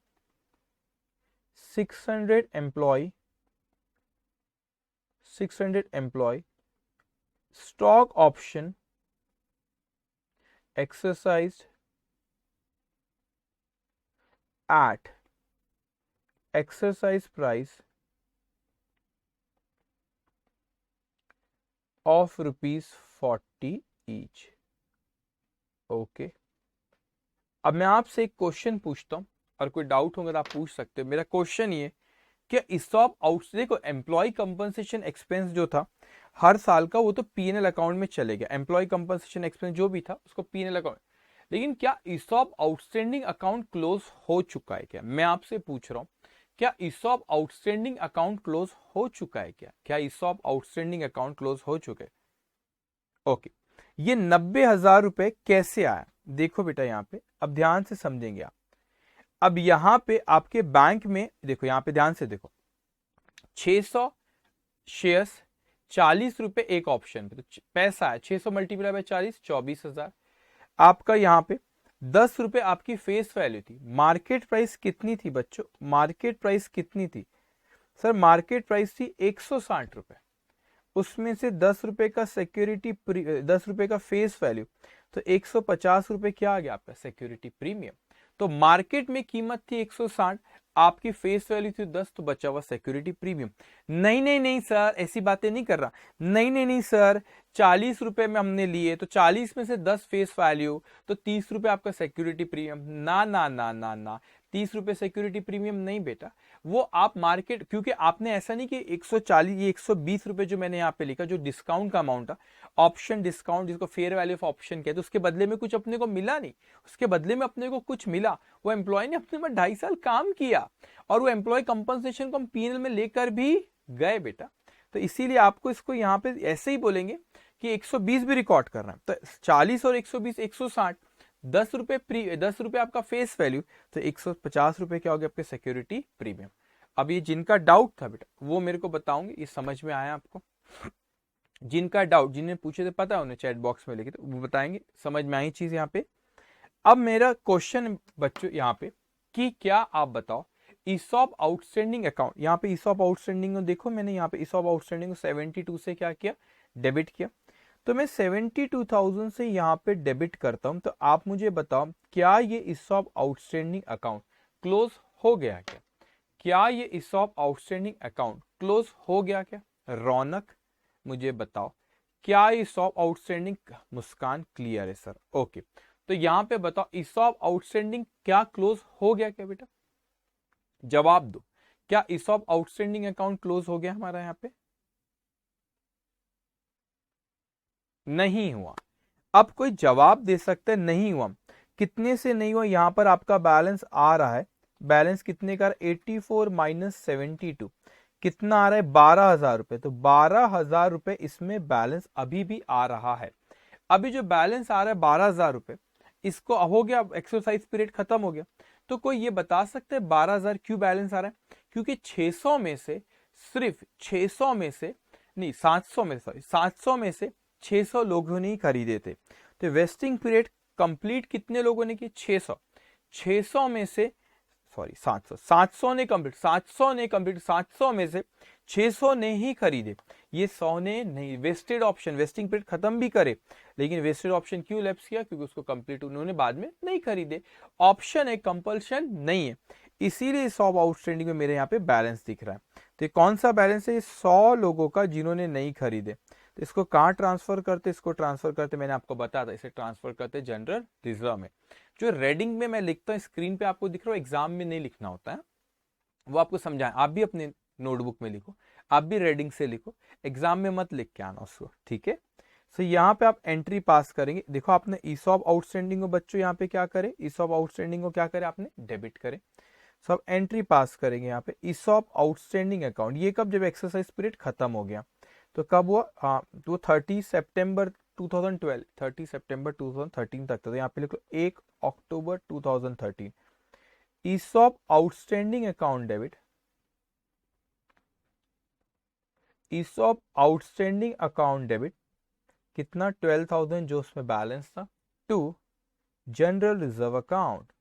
600 employee, 600 employee, stock option exercised at exercise price of ₹40 each। ओके, अब मैं आपसे एक क्वेश्चन पूछता हूं, और कोई डाउट होगा तो आप पूछ सकते हो। मेरा क्वेश्चन ये, क्या ईसॉप आउट, देखो एम्प्लॉय कंपनसेशन एक्सपेंस जो था हर साल का वो तो पीएनएल अकाउंट में चले गया, एम्प्लॉय कंपनसेशन एक्सपेंस जो भी था उसको पीएनएल अकाउंट, लेकिन क्या ईसॉप आउटस्टैंडिंग अकाउंट क्लोज हो चुका है क्या, मैं आपसे पूछ रहा हूं, क्या ईसॉप आउटस्टैंडिंग अकाउंट क्लोज हो चुका है क्या, क्या ईसॉप आउटस्टैंडिंग अकाउंट क्लोज हो चुके? ओके, ये 90,000 रुपए कैसे आया, देखो बेटा यहाँ पे अब ध्यान से समझेंगे आप। अब यहां पे आपके बैंक में देखो, यहां पे ध्यान से देखो, 600 शेयर्स 40 रुपए एक ऑप्शन पे, तो पैसा है 600 मल्टीप्लाई बाय 40 24,000। आपका यहां पे 10 रुपए आपकी फेस वैल्यू थी, मार्केट प्राइस कितनी थी बच्चों, मार्केट प्राइस कितनी थी सर, मार्केट प्राइस थी 160 रुपए, उसमें से 10 रुपए का सिक्योरिटी, 10 रुपए का फेस वैल्यू, तो 150 रुपए क्या आ गया आपका सिक्योरिटी प्रीमियम। तो मार्केट में कीमत थी 160, आपकी फेस वैल्यू थी 10, तो बचा हुआ सिक्योरिटी प्रीमियम। नहीं नहीं नहीं सर, ऐसी बातें नहीं कर रहा। नहीं नहीं नहीं सर, 40 रुपए में हमने लिए तो 40 में से 10 फेस वैल्यू, तो 30 रुपए आपका सिक्योरिटी प्रीमियम। ना ना ना ना ना, 30 रुपए सिक्योरिटी प्रीमियम नहीं बेटा, वो आप मार्केट, क्योंकि आपने ऐसा नहीं कि 140, ये 120 रुपए जो मैंने यहाँ पे लिखा, जो डिस्काउंट का अमाउंट था, ऑप्शन डिस्काउंट जिसको फेयर वैल्यू ऑफ ऑप्शन कहते, उसके बदले में कुछ अपने को मिला नहीं, उसके बदले में अपने को कुछ मिला। वो एम्प्लॉय ने अपने में 2.5 साल काम किया और वो एम्प्लॉय कंपनसेशन को हम पीएनएल में लेकर भी गए बेटा। तो इसीलिए आपको इसको यहाँ पे ऐसे ही बोलेंगे कि 120 भी रिकॉर्ड करना है, तो 40 और 120 160, 10 रुपए आपका फेस वैल्यू, तो 150 रुपए क्या हो गया आपके सिक्योरिटी प्रीमियम। अब ये जिनका डाउट था बेटा वो मेरे को बताओगे, ये समझ में आया आपको? जिनका डाउट, जिन्हें पूछे थे पता है उन्हें चैट बॉक्स में लिखे, तो वो बताएंगे समझ में आई चीज यहाँ पे। अब मेरा क्वेश्चन बच्चों यहाँ पे कि क्या आप बताओ ईसॉप आउटस्टैंडिंग अकाउंट, यहाँ पे ईसॉप आउटस्टैंडिंग देखो, मैंने यहाँ पे ईसॉप आउटस्टैंडिंग 72 से क्या किया, डेबिट किया, तो मैं 72,000 से यहाँ पे डेबिट करता हूं। तो आप मुझे बताओ क्या ये ईसॉप आउटस्टैंडिंग अकाउंट क्लोज हो गया क्या? क्या ये ईसॉप आउटस्टैंडिंग अकाउंट क्लोज हो गया क्या? रौनक मुझे बताओ क्या ईसॉप आउटस्टैंडिंग, मुस्कान क्लियर है सर, ओके। तो यहां पे बताओ ईसॉप आउटस्टैंडिंग क्या क्लोज हो गया क्या बेटा? जवाब दो, क्या ईसॉप आउटस्टैंडिंग अकाउंट क्लोज हो गया हमारा यहाँ पे? नहीं हुआ। अब कोई जवाब दे सकता है नहीं हुआ, कितने से नहीं हुआ? यहां पर आपका बैलेंस आ रहा है, बैलेंस कितने का? 84 माइनस 72, कितना आ रहा है? 12,000 रुपए। तो 12,000 रुपए इसमें बैलेंस अभी भी आ रहा है। अभी जो बैलेंस आ रहा है 12,000 रुपए, इसको हो गया एक्सरसाइज पीरियड खत्म हो गया, तो कोई ये बता सकता है 12,000 क्यों बैलेंस आ रहा है? क्योंकि 600 में से, सिर्फ 600 में से नहीं, 700 में, सॉरी 700 में से 600 लोगों ने ही खरीदे थे। तो वेस्टिंग पीरियड कंप्लीट कितने लोगों ने की? 600। 600 में से, सॉरी 700, 700 ने कंप्लीट, 700 ने कंप्लीट, 700 में से 600 ने ही खरीदे, ये 100 ने नहीं। वेस्टेड ऑप्शन, वेस्टिंग पीरियड खत्म भी करे लेकिन वेस्टेड ऑप्शन क्यों लैप्स किया? क्योंकि उसको कंप्लीट उन्होंने बाद में नहीं खरीदे। ऑप्शन है, कंपल्शन नहीं है, इसीलिए 100 आउटस्टैंडिंग में मेरे यहाँ पे बैलेंस दिख रहा है। तो कौन सा बैलेंस है? 100 लोगों का जिन्होंने नहीं खरीदे। तो इसको कहाँ ट्रांसफर करते? इसको ट्रांसफर करते, मैंने आपको बताया था, इसे ट्रांसफर करते जनरल रिजर्व में। जो रेडिंग में मैं लिखता हूँ, स्क्रीन पे आपको दिख रहा है, एग्जाम में नहीं लिखना होता है, वो आपको समझाएं, आप भी अपने नोटबुक में लिखो, आप भी रेडिंग से लिखो, एग्जाम में मत लिख के आना उसको, ठीक है? सो यहाँ पे आप एंट्री पास करेंगे। देखो आपने ईसॉप आउटस्टैंडिंग को बच्चों यहाँ पे क्या करे, ईसॉप आउटस्टैंडिंग को क्या करे आपने? डेबिट करे। सो आप एंट्री पास करेंगे यहाँ पे ईसॉप आउटस्टैंडिंग अकाउंट। ये कब? जब एक्सरसाइज पीरियड खत्म हो गया। तो कब हुआ? हाँ, तो 30 सितंबर 2012, 30 सितंबर 2013 तक था। तो यहाँ पे लिखो 1 अक्टूबर 2013 ESOP outstanding account debit, ESOP outstanding account debit कितना? 12,000 जो उसमें बैलेंस था, to general reserve account,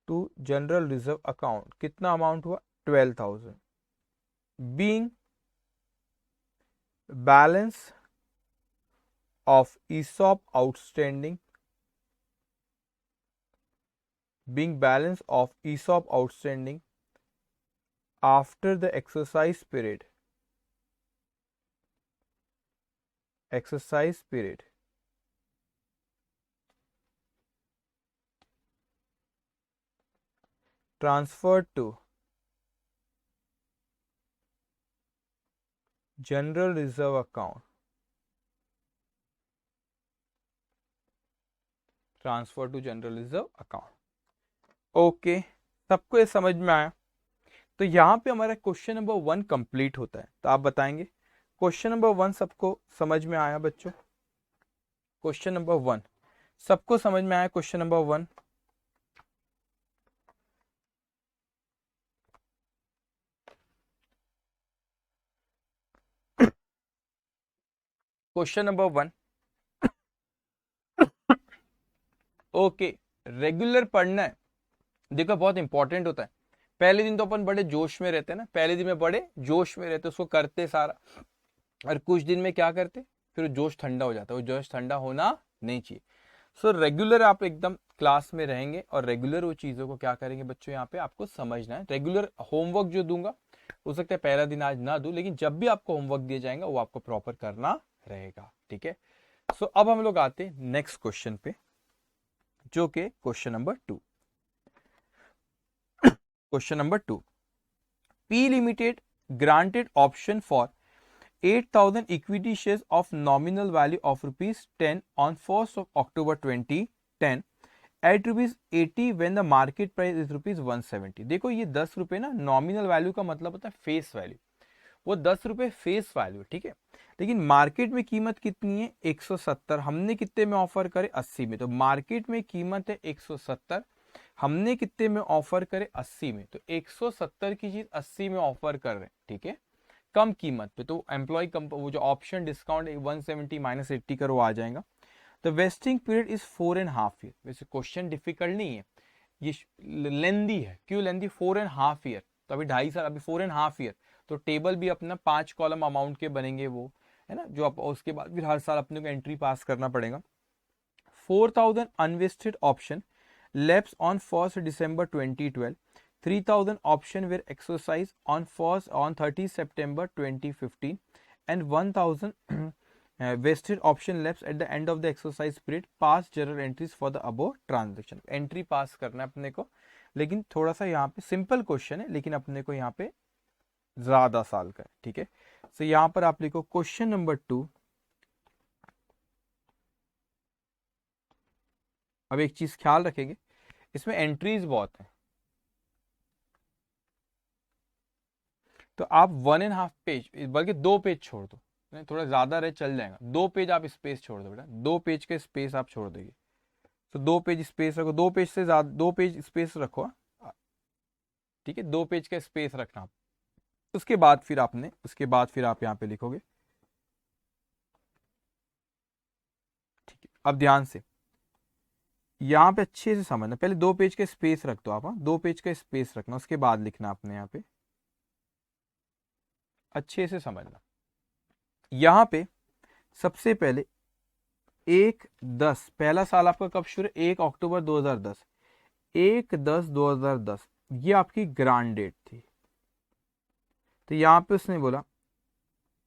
to general reserve account कितना अमाउंट हुआ? 12,000 being balance of ESOP outstanding, being balance of ESOP outstanding after the exercise period, exercise period transferred to general reserve account, transfer to general reserve account. Okay, सबको ये समझ में आया? तो यहां पे हमारा क्वेश्चन नंबर 1 कंप्लीट होता है। तो आप बताएंगे क्वेश्चन नंबर 1 सबको समझ में आया बच्चों? क्वेश्चन नंबर 1 सबको समझ में आया? Question number 1, question number 1, okay. Regular पढ़ना है, देखो बहुत इंपॉर्टेंट होता है। पहले दिन तो अपन बड़े जोश में रहते हैं ना, पहले दिन में बड़े जोश में रहते, उसको करते सारा, और कुछ दिन में क्या करते, फिर जोश ठंडा हो जाता है। वो जोश ठंडा होना नहीं चाहिए। सो रेगुलर आप एकदम क्लास में रहेंगे और रेगुलर वो चीज़ों को क्या करेंगे बच्चों, यहाँ पे आपको समझना है। रेगुलर होमवर्क जो दूंगा, हो सकता है पहला दिन आज ना दूं, लेकिन जब भी आपको होमवर्क दिया जाएगा वो आपको प्रॉपर करना रहेगा, ठीक है। सो अब हम लोग आते हैं नेक्स्ट क्वेश्चन पे, जो कि question number 2। Question number 2, P Limited granted option for 8,000 equity shares of nominal value of rupees 10 on 1st of October 2010 at rupees 80 when the market price is rupees 170। देखो ये 10 रुपए ना नॉमिनल वैल्यू का मतलब होता है फेस वैल्यू, वो 10 रुपए फेस वैल्यू, ठीक है। लेकिन मार्केट में कीमत कितनी है 170, हमने कितने में ऑफर करे 80 में, तो मार्केट में कीमत है 170, हमने कितने में ऑफर करे 80 में, तो 170 की चीज 80 में ऑफर कर रहे हैं, ठीक है, कम कीमत पे। तो एम्प्लॉय वो जो ऑप्शन डिस्काउंट 170 माइनस 80 कर वो आ जाएगा। The vesting period is 4.5 year. वैसे क्वेश्चन डिफिकल्ट नहीं है, ये लेंदी है। क्यों लेंदी? 4.5 ईयर, तो अभी 2.5 साल, अभी 4.5 ईयर, तो टेबल भी अपना 5 कॉलम अमाउंट के बनेंगे वो, है ना, जो आप उसके बाद फिर हर साल अपने को एंट्री पास करना पड़ेगा। 4,000 unvested option lapsed on 1st December 2012, 3,000 option were exercised on 30 September 2015, and 1,000 vested option lapsed at the end of the exercise period. Pass journal entries for the above transaction। Entry पास करना है अपने को, लेकिन थोड़ा सा यहाँ पे सिंपल क्वेश्चन है, लेकिन अपने को यहाँ पे ज्यादा साल का है, ठीक है। तो यहाँ पर आप लिखो क्वेश्चन नंबर 2। अब एक चीज ख्याल रखेंगे, इसमें एंट्रीज बहुत है, तो आप 1.5 पेज, बल्कि 2 पेज छोड़ दो, थोड़ा ज्यादा रहे चल जाएगा, 2 पेज आप स्पेस छोड़ दो बेटा, 2 पेज के स्पेस आप छोड़ देंगे, तो 2 पेज स्पेस रखो, 2 पेज से ज्यादा 2 पेज स्पेस रखो, ठीक है, 2 पेज का स्पेस रखना आप। उसके बाद फिर आप यहाँ पे लिखोगे, ठीक है। अब ध्यान से यहाँ पे अच्छे से समझना, पहले 2 पेज का स्पेस रख दो आप, 2 पेज का स्पेस रखना, उसके बाद लिखना आपने यहाँ पे, अच्छे से समझना। यहाँ पे सबसे पहले 1/10, पहला साल आपका कब शुरू है? 1 अक्टूबर 2010, 1/10/2010 ये आपकी ग्रांड डेट थी। तो यहाँ पे उसने बोला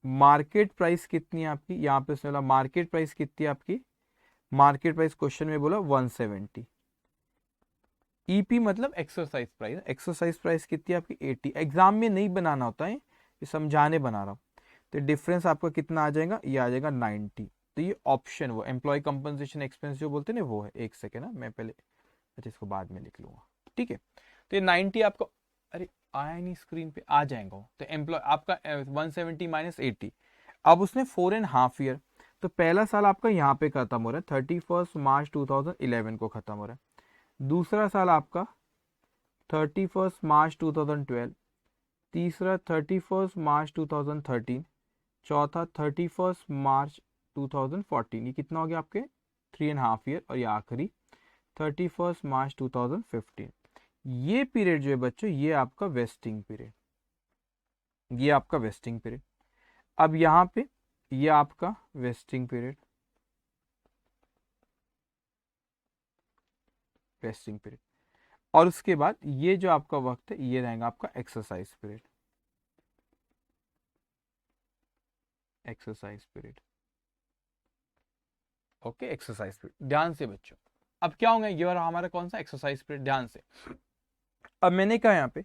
मार्केट प्राइस कितनी है आपकी, यहाँ पे उसने बोला मार्केट प्राइस कितनी है आपकी, मार्केट प्राइस क्वेश्चन में बोला 170। ईपी मतलब एक्सरसाइज प्राइस, एक्सरसाइज प्राइस कितनी है आपकी 80। एग्जाम में नहीं बनाना होता है, ये समझाने बना रहा हूँ। तो डिफरेंस आपका कितना आ जाएगा, ये आ जाएगा 90। तो ये ऑप्शन वो एम्प्लॉय कंपनसेशन एक्सपेंस जो बोलते हैं ना वो है। एक सेकेंड ना, मैं पहले, अच्छा इसको बाद में लिख लूंगा, ठीक है। तो ये 90 आपको, अरे आया नहीं स्क्रीन पे, आ जाएगा। तो एम्प्लॉय आपका 170 माइनस 80। अब उसने 4.5 ईयर, तो पहला साल आपका यहाँ पे खत्म हो रहा है 31 मार्च 2011 को खत्म हो रहा है। दूसरा साल आपका 31 मार्च 2012, तीसरा 31 मार्च 2013, चौथा 31 मार्च 2014। ये कितना हो गया आपके 3.5 ईयर, और ये आखिरी 31 मार्च 2015। ये पीरियड जो है बच्चों, ये आपका वेस्टिंग पीरियड, ये आपका वेस्टिंग पीरियड। अब यहाँ पे ये आपका वेस्टिंग पीरियड, वेस्टिंग पीरियड, और उसके बाद ये जो आपका वक्त है ये रहेगा आपका exercise period, exercise period, okay, exercise period. ध्यान से बच्चों, अब क्या होगा, ये वाला हमारा कौन सा एक्सरसाइज पीरियड, ध्यान से। अब मैंने कहा यहाँ पे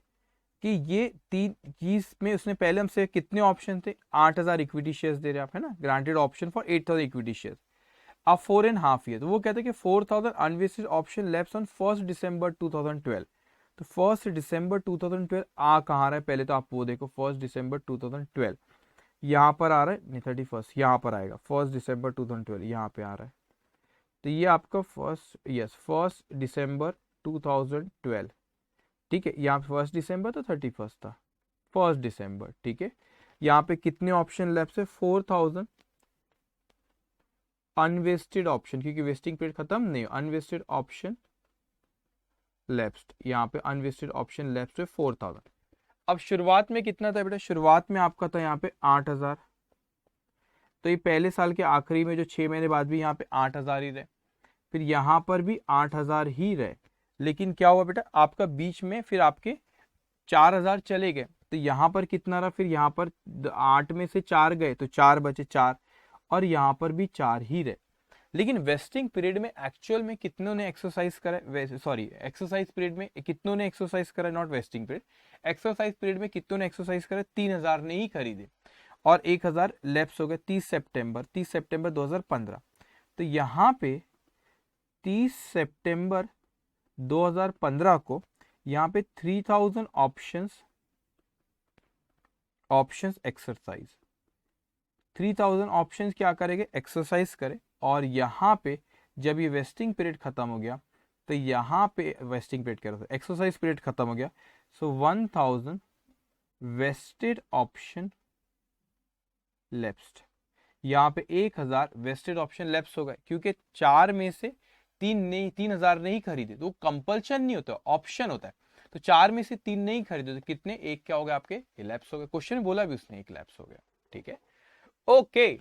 कि ये 3 चीज में उसने पहले हमसे कितने ऑप्शन थे, 8,000 इक्विटी शेयर्स दे रहे आप, है ना, granted option for 8,000 equity shares. अब 4.5 ईयर, तो वो कहते हैं कि 4,000 अनवेस्टेड ऑप्शन लेफ्ट ऑन 1 दिसंबर 2012। तो 1 दिसंबर 2012 आ कहाँ रहा है, पहले तो आप वो देखो 1 दिसंबर 2012 यहाँ पर आ रहा है, नहीं 31 यहाँ पर आएगा, 1 दिसंबर 2012 यहाँ पे आ रहा है। तो ये आपका 1 दिसंबर 2012, ठीक है। यहाँ पे 1 दिसंबर तो 31 था, 1 दिसंबर, ठीक है। यहाँ पे कितने ऑप्शन लेफ्ट है, 4,000 अनवेस्टेड ऑप्शन, क्योंकि वेस्टिंग पीरियड खत्म नहीं, अनवेस्टेड ऑप्शन लेफ्ट, यहाँ पे अनवेस्टेड ऑप्शन लेफ्ट है 4,000। अब शुरुआत में कितना था बेटा, शुरुआत में आपका था यहाँ पे 8,000। तो ये पहले साल के आखिरी में जो 6 महीने बाद भी यहाँ पे 8,000 ही रहे। फिर यहाँ पर भी 8,000 ही रहे, लेकिन क्या हुआ बेटा, आपका बीच में फिर आपके 4,000 चले गए, तो यहाँ पर कितना रहा, फिर यहाँ पर 8 में से 4 गए तो 4 बचे 4, और यहाँ पर भी 4 ही रहे। लेकिन वेस्टिंग पीरियड में एक्चुअल में कितनों ने एक्सरसाइज करा, सॉरी एक्सरसाइज पीरियड में कितनों ने एक्सरसाइज करा, not vesting period, exercise period में कितनों ने एक्सरसाइज करा, 3,000 ने ही खरीदे, और 1,000 लैप्स हो गए 30 सितंबर 2015। तो यहाँ पे 30 सितंबर 2015 को यहाँ पे 3,000 ऑप्शंस एक्सरसाइज, 3,000 ऑप्शंस क्या करेंगे, एक्सरसाइज करे, और यहाँ पे जब ये वेस्टिंग पीरियड खत्म हो गया, तो यहाँ पे वेस्टिंग पीरियड क्या रहता है, एक्सरसाइज पीरियड खत्म हो गया, सो 1,000 वेस्टेड ऑप्शन लेप्स्ड, यहाँ पे 1,000 वेस्टेड ऑप्शन लेप्स हो गए, क्योंकि 4 में से 3,000 नहीं खरीदे, तो कंपल्शन नहीं होता, ऑप्शन होता है, तो 4 में से 3 नहीं खरीदे तो कितने, एक क्या हो गया आपके, लैप्स हो गए, क्वेश्चन में बोला भी उसने एक लैप्स हो गया। ठीक है, ओके।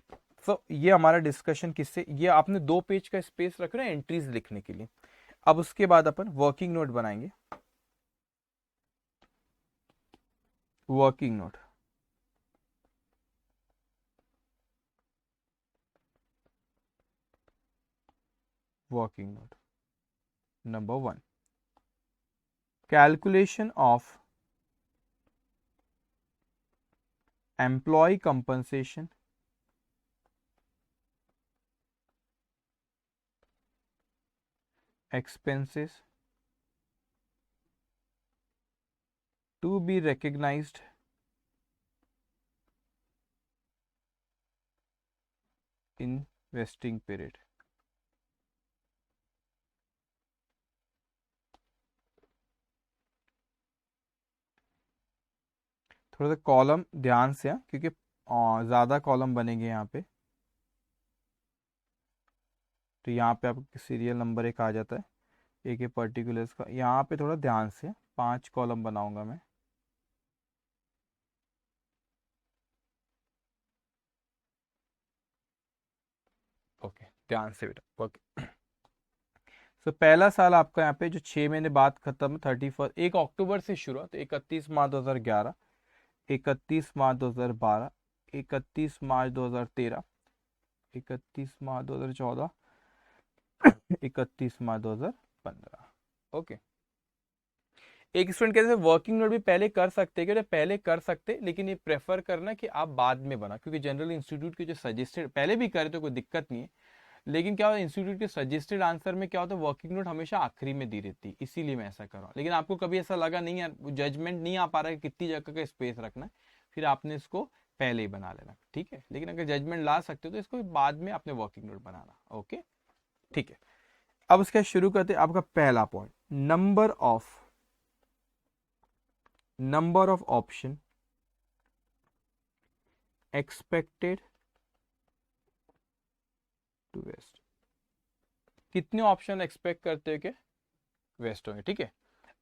सो ये हमारा डिस्कशन किससे, ये आपने 2 पेज का स्पेस रखो ना एंट्रीज लिखने के लिए। अब उसके बाद अपन वर्किंग नोट बनाएंगे, working note, working note number 1, calculation of employee compensation expenses to be recognized in vesting period। थोड़ा सा कॉलम ध्यान से, क्योंकि ज़्यादा कॉलम बनेंगे यहाँ पे, तो यहाँ पे आपको सीरियल नंबर 1 आ जाता है, एक पर्टिकुलर्स का, यहाँ पे थोड़ा ध्यान से 5 कॉलम बनाऊंगा मैं। ओके, ध्यान से बेटा, ओके। सो पहला साल आपका यहाँ पे जो 6 महीने बाद खत्म, 31 1 अक्टूबर से शुरू, तो 31 मार्च 2011, 31 मार्च 2012, 31 मार्च 2013, 31 मार्च 2014, 31 मार्च 2015। ओके, एक स्टूडेंट कहते हैं वर्किंग नोट भी पहले कर सकते हैं, पहले कर सकते, लेकिन ये प्रेफर करना कि आप बाद में बना, क्योंकि जनरल इंस्टीट्यूट के जो सजेस्टेड, पहले भी करे तो कोई दिक्कत नहीं है, लेकिन क्या होता है इंस्टीट्यूट के सजेस्टेड आंसर में क्या होता है, वर्किंग नोट हमेशा आखिरी में दी रहती है, इसीलिए मैं ऐसा कर रहा हूँ। लेकिन आपको कभी ऐसा लगा नहीं यार, जजमेंट नहीं आ पा रहा है कितनी जगह का स्पेस रखना है, फिर आपने इसको पहले ही बना लेना, ठीक है। लेकिन अगर जजमेंट ला सकते हो तो इसको बाद में आपने वर्किंग नोट बनाना, ओके, ठीक है। अब उसका शुरू करते हैं, आपका पहला point, number of option expected to vest, कितने ऑप्शन एक्सपेक्ट करते हो कि वेस्ट होंगे, ठीक है।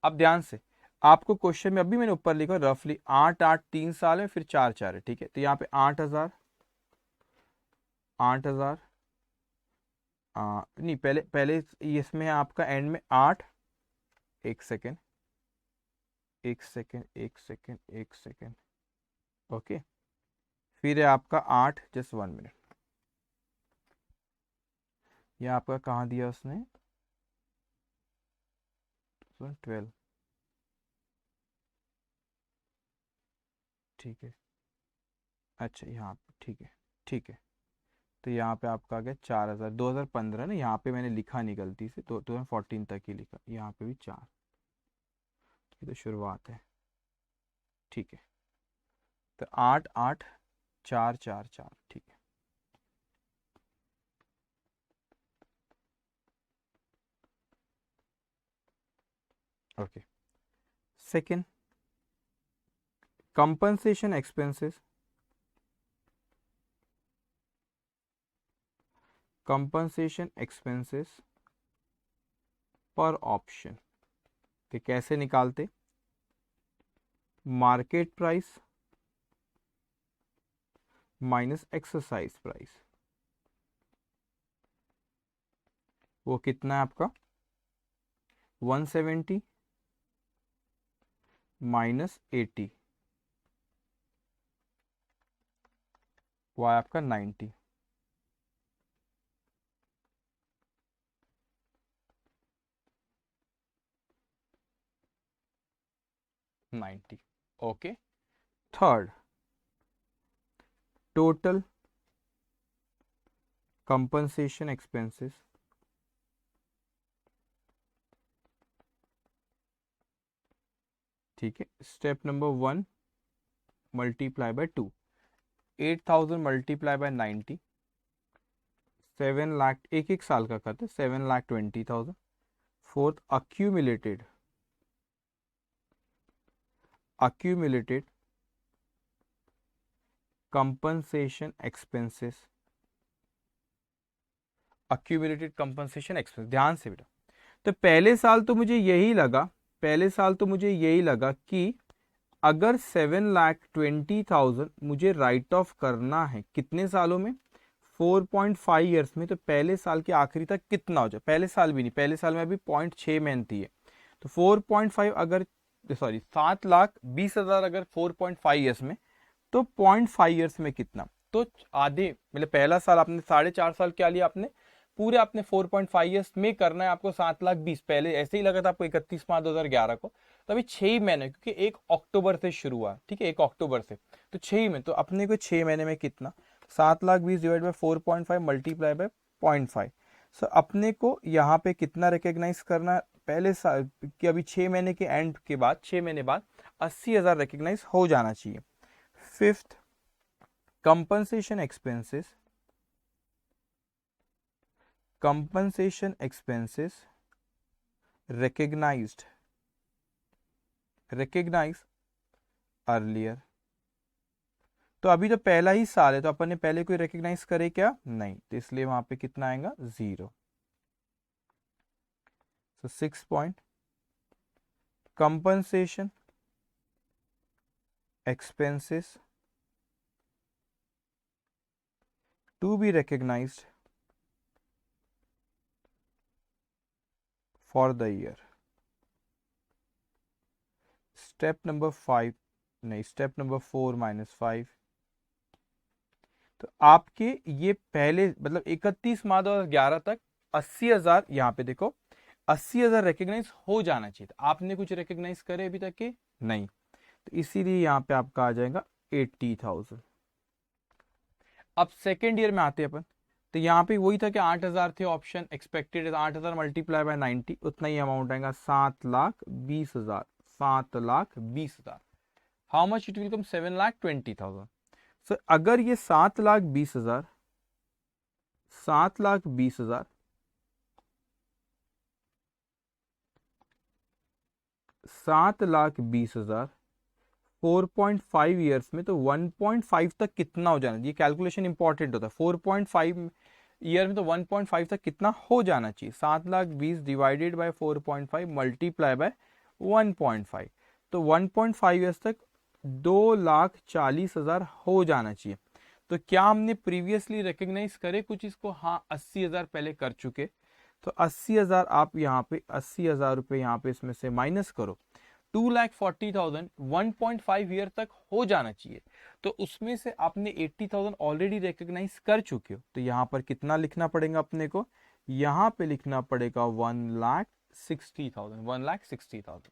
अब ध्यान से, आपको क्वेश्चन में अभी मैंने ऊपर लिखा रफली 8 3 साल है, फिर 4 4 है, ठीक है। तो यहाँ पे 8,000, 8,000, नहीं पहले पहले इसमें है आपका एंड में 8, एक सेकेंड, एक सेकेंड, एक सेकेंड, एक सेकेंड, ओके, फिर है आपका 8, जस्ट 1 मिनट, यह आपका कहाँ दिया उसने, 12, ठीक है, अच्छा यहाँ पे, ठीक है, ठीक है। तो यहाँ पे आपका आ गया 4,000, 2015 ना, यहाँ पे मैंने लिखा नहीं गलती से, तो 2014 तक ही लिखा, यहाँ पे भी 4, ये तो शुरुआत है, ठीक है। तो 8 8 4 4 4, ठीक है। Okay, second, compensation expenses, compensation expenses पर ऑप्शन, कि कैसे निकालते, market price minus exercise price, वो कितना है आपका 170 माइनस 80, वो है आपका 90। Okay. Third, total compensation expenses, ठीक है। Step number 1 multiply by 2, 8000 multiply by 90, 7 lakh, एक एक साल का करते, 7,20,000। Fourth, accumulated compensation expenses, accumulated compensation expense, ध्यान से बेटा। तो पहले साल तो मुझे यही लगा कि अगर 7,20,000 मुझे राइट ऑफ करना है कितने सालों में, 4.5 ईयर्स में, तो पहले साल के आखिरी तक कितना हो जाए, पहले साल भी नहीं, पहले साल में अभी 0.6 मेहनती है, तो 4.5 अगर, सॉरी 7,20,000 अगर 4.5 ईयर्स में, तो 0.5 ईयर्स में कितना, तो आधे, मतलब पहला साल आपने 4.5 साल क्या लिया आपने, पूरे आपने 4.5 ईयर्स में करना है आपको 7,20,000, पहले ऐसे ही लगा था आपको 31 मार्च 2011 को, तो अभी 6 महीने, क्योंकि 1 अक्टूबर से शुरू हुआ, ठीक है, 1 अक्टूबर से, तो 6 में, तो अपने को 6 महीने में कितना, 7,20,000 डिवाइड बाय 4.5 मल्टीप्लाई बाय 0.5। सो अपने को यहाँ पे कितना रिकॉग्नाइज करना है पहले साल कि अभी 6 महीने के एंड के बाद, 6 महीने बाद 80,000 रिकॉग्नाइज हो जाना चाहिए। Fifth, compensation expenses recognized earlier, तो अभी तो पहला ही साल है, तो अपन ने पहले कोई रिकॉग्नाइज करे क्या, नहीं, तो इसलिए वहां पे कितना आएगा 0। so 6 point, compensation expenses to be recognized for the year। Step number 5 नहीं, स्टेप नंबर 4 -5, तो आपके ये पहले मतलब 31 मार्च 2011 तक 80,000, यहाँ पे देखो 80,000 रिकॉग्नाइज हो जाना चाहिए, आपने कुछ रिकॉग्नाइज करे अभी तक के नहीं, तो इसीलिए यहाँ पे आपका आ जाएगा 80,000। अब सेकेंड ईयर में आते हैं अपन, तो यहाँ पे वही था कि 8,000 थे ऑप्शन, एक्सपेक्टेड 8,000 मल्टीप्लाई बाय 90, उतना ही अमाउंट आएगा 7,20,000, 7,20,000। How much it will come, 7,20,000। सो अगर ये 7,20,000 7,20,000 7,20,000 4.5 ईयर्स में, तो 1.5 तक कितना हो जाना, ये कैलकुलेशन इंपॉर्टेंट होता है, 4.5 ईयर में तो 1.5 तक कितना हो जाना चाहिए, 7,20,000 डिवाइडेड बाय 4.5 मल्टीप्लाई बाय 1.5, तो 1.5 ईयर्स तक 2,40,000 हो जाना चाहिए। तो क्या हमने प्रीवियसली रिकॉग्नाइज करे कुछ इसको, हाँ 80,000 पहले कर चुके, तो 80,000 आप यहाँ पे 80,000 रुपये यहाँ पे इसमें से माइनस करो, 2,40,000 1.5 ईयर तक हो जाना चाहिए, तो उसमें से आपने 80,000 ऑलरेडी रिकॉग्नाइज कर चुके हो, तो यहाँ पर कितना लिखना पड़ेगा अपने को, यहाँ पे लिखना पड़ेगा 1,60,000, 1,60,000।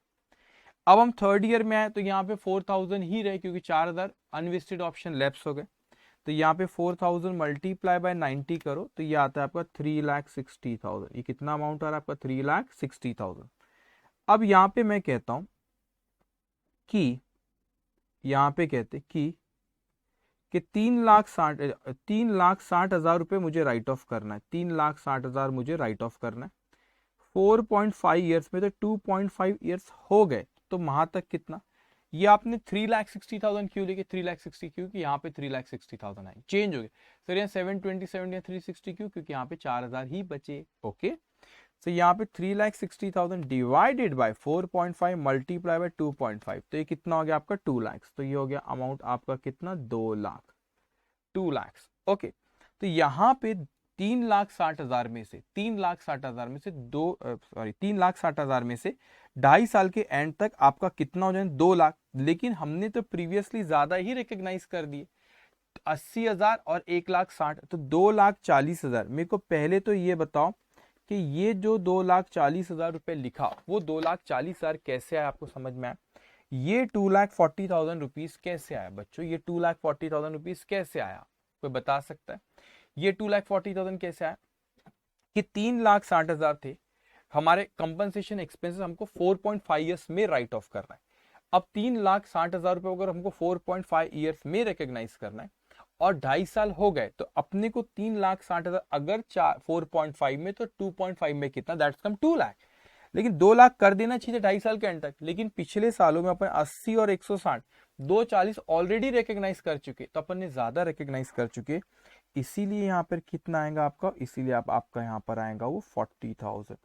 अब हम थर्ड ईयर में आए, तो यहाँ पे 4,000 ही रहे, क्योंकि 4,000 अनवेस्टेड ऑप्शन लैप्स हो गए, तो यहाँ पे 4,000 मल्टीप्लाई बाय 90 करो, तो ये आता है आपका 3,60,000, ये कितना अमाउंट आ रहा है आपका 3,60,000। अब यहाँ पे मैं कहता हूं कि यहाँ पे कहते कि 3,60,000 रुपये मुझे राइट ऑफ करना है, 3,60,000 मुझे राइट ऑफ करना है, 4.5 ईयर्स में तो 2.5 ईयर्स हो गए, तो वहां तक कितना, ये आपने 3,60,000 क्यों लेके 3,60,000 क्योंकि यहाँ पे 3,60,000 आए, चेंज हो गए सर, यहाँ 727 या 360 क्यों, क्योंकि यहाँ पे 4,000 ही बचे। ओके, तो यहाँ पे 3,60,000 डिवाइडेड बाय 4.5 मल्टीप्लाई बाय 2.5, तो ये कितना हो गया आपका 2 लाख, तो ये हो गया अमाउंट आपका कितना 2 लाख, 2 लाख। ओके, तो यहाँ पे 3,60,000 में से 3,60,000 में से 3,60,000 में से 2.5 साल के एंड तक आपका कितना हो जाए 2 लाख। लेकिन हमने तो प्रीवियसली ज्यादा ही रिकॉग्नाइज कर दिए, 80,000 और 1,60,000, तो 2,40,000। मेरे को पहले तो ये बताओ कि ये जो 2,40,000 रुपए लिखा, वो 2,40,000 कैसे आया, आपको समझ में आया? ये 2,40,000 रुपीज कैसे आया बच्चों? ये 2,40,000 रुपीज कैसे आया, कोई बता सकता है? ये 2,40,000 कैसे आया कि 3,60,000 थे हमारे कंपनसेशन एक्सपेंसेस, हमको 4.5 ईयर्स में राइट ऑफ करना है। अब 3,60,000 रुपए अगर हमको 4.5 ईयर्स में रिकॉग्नाइज करना है और 2.5 साल हो गए, तो अपने को 3,60,000 अगर 4.5 में, तो 2.5 में कितना, दैट्स कम 2 लाख। लेकिन 2 लाख कर देना चाहिए 2.5 साल के एंड तक। लेकिन पिछले सालों में अपन 80 और 160 240 ऑलरेडी रिकॉग्नाइज कर चुके, तो अपन ने ज्यादा रिकॉग्नाइज कर चुके, इसीलिए यहाँ पर कितना आएगा आपका, इसीलिए आपका यहाँ पर आएगा वो 40,000,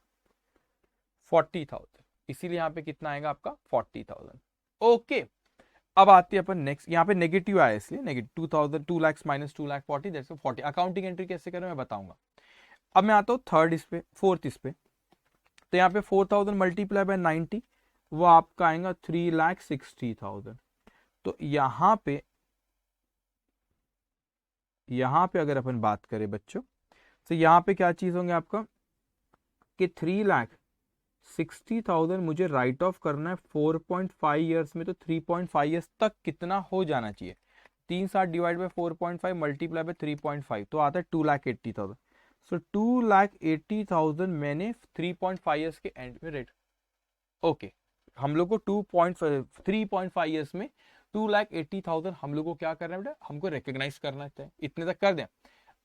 इसीलिए यहाँ पे कितना आएगा आपका 40,000। ओके, अब आती है अपन नेक्स्ट, यहाँ पे नेगेटिव आया इसलिए negative 2,000, 2 lakh minus 2,40,000 that's 40। Accounting entry कैसे करें मैं बताऊंगा। अब मैं आता हूँ फोर्थ इस पे, तो यहाँ पे 4,000 मल्टीप्लाई बाय 90, वो आपका आएगा 3,60,000। तो यहाँ पे अगर अपन बात करें बच्चों, तो यहाँ पे क्या चीज होंगे आपका कि 3,60,000 मुझे राइट ऑफ करना है 4.5 ईयर्स में, तो 3.5 ईयर्स तक कितना हो जाना चाहिए? 3,60 डिवाइड बाय 4.5 मल्टीप्लाई बाय 3.5, तो आता है 2,80,000। सो 2,80,000 मैंने 3.5 ईयर्स के एंड में रेट। ओके, हम लोग को 3.5 ईयर्स में 2,80,000 हम लोग को क्या करना है बेटा, हमको रिकॉग्नाइज करना चाहिए। इतने तक कर दें।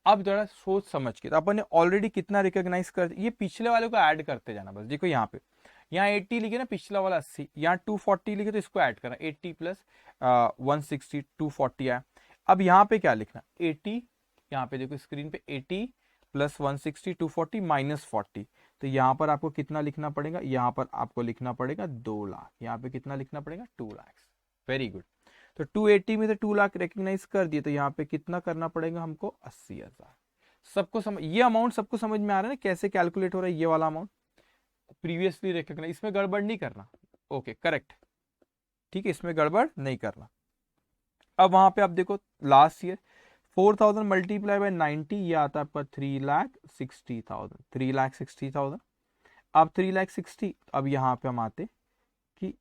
अब जरा सोच समझ के, तो अपन ने ऑलरेडी कितना रिकॉग्नाइज कर, ये पिछले वाले को ऐड करते जाना बस। देखो यहाँ पे, यहाँ 80 लिखे ना, पिछला वाला 80, यहाँ 240 लिखे तो इसको ऐड करना, 80 प्लस 160 240 आया। अब यहाँ पे क्या लिखना, 80, यहाँ पे देखो स्क्रीन पे 80 प्लस 160 240 माइनस 40, तो यहाँ पर आपको कितना लिखना पड़ेगा, यहाँ पर आपको लिखना पड़ेगा 2 लाख। यहाँ पे कितना लिखना पड़ेगा, 2 लाख। Very good. तो 280 में से 2 लाख रिकॉग्नाइज कर दिए, तो यहाँ पे कितना करना पड़ेगा हमको, 80,000। सबको समझ, ये अमाउंट सबको समझ में आ रहा है ना कैसे कैलकुलेट हो रहा है ये वाला अमाउंट, प्रीवियसली रिकॉग्नाइज, इसमें गड़बड़ नहीं करना। ओके करेक्ट, ठीक है, इसमें गड़बड़ नहीं करना। अब वहां पे आप देखो लास्ट ईयर 4,000 मल्टीप्लाई बाय 90, ये आता है आपका 3,60,000, 3,60,000। अब 3,60,000, अब यहाँ पे हम आते कि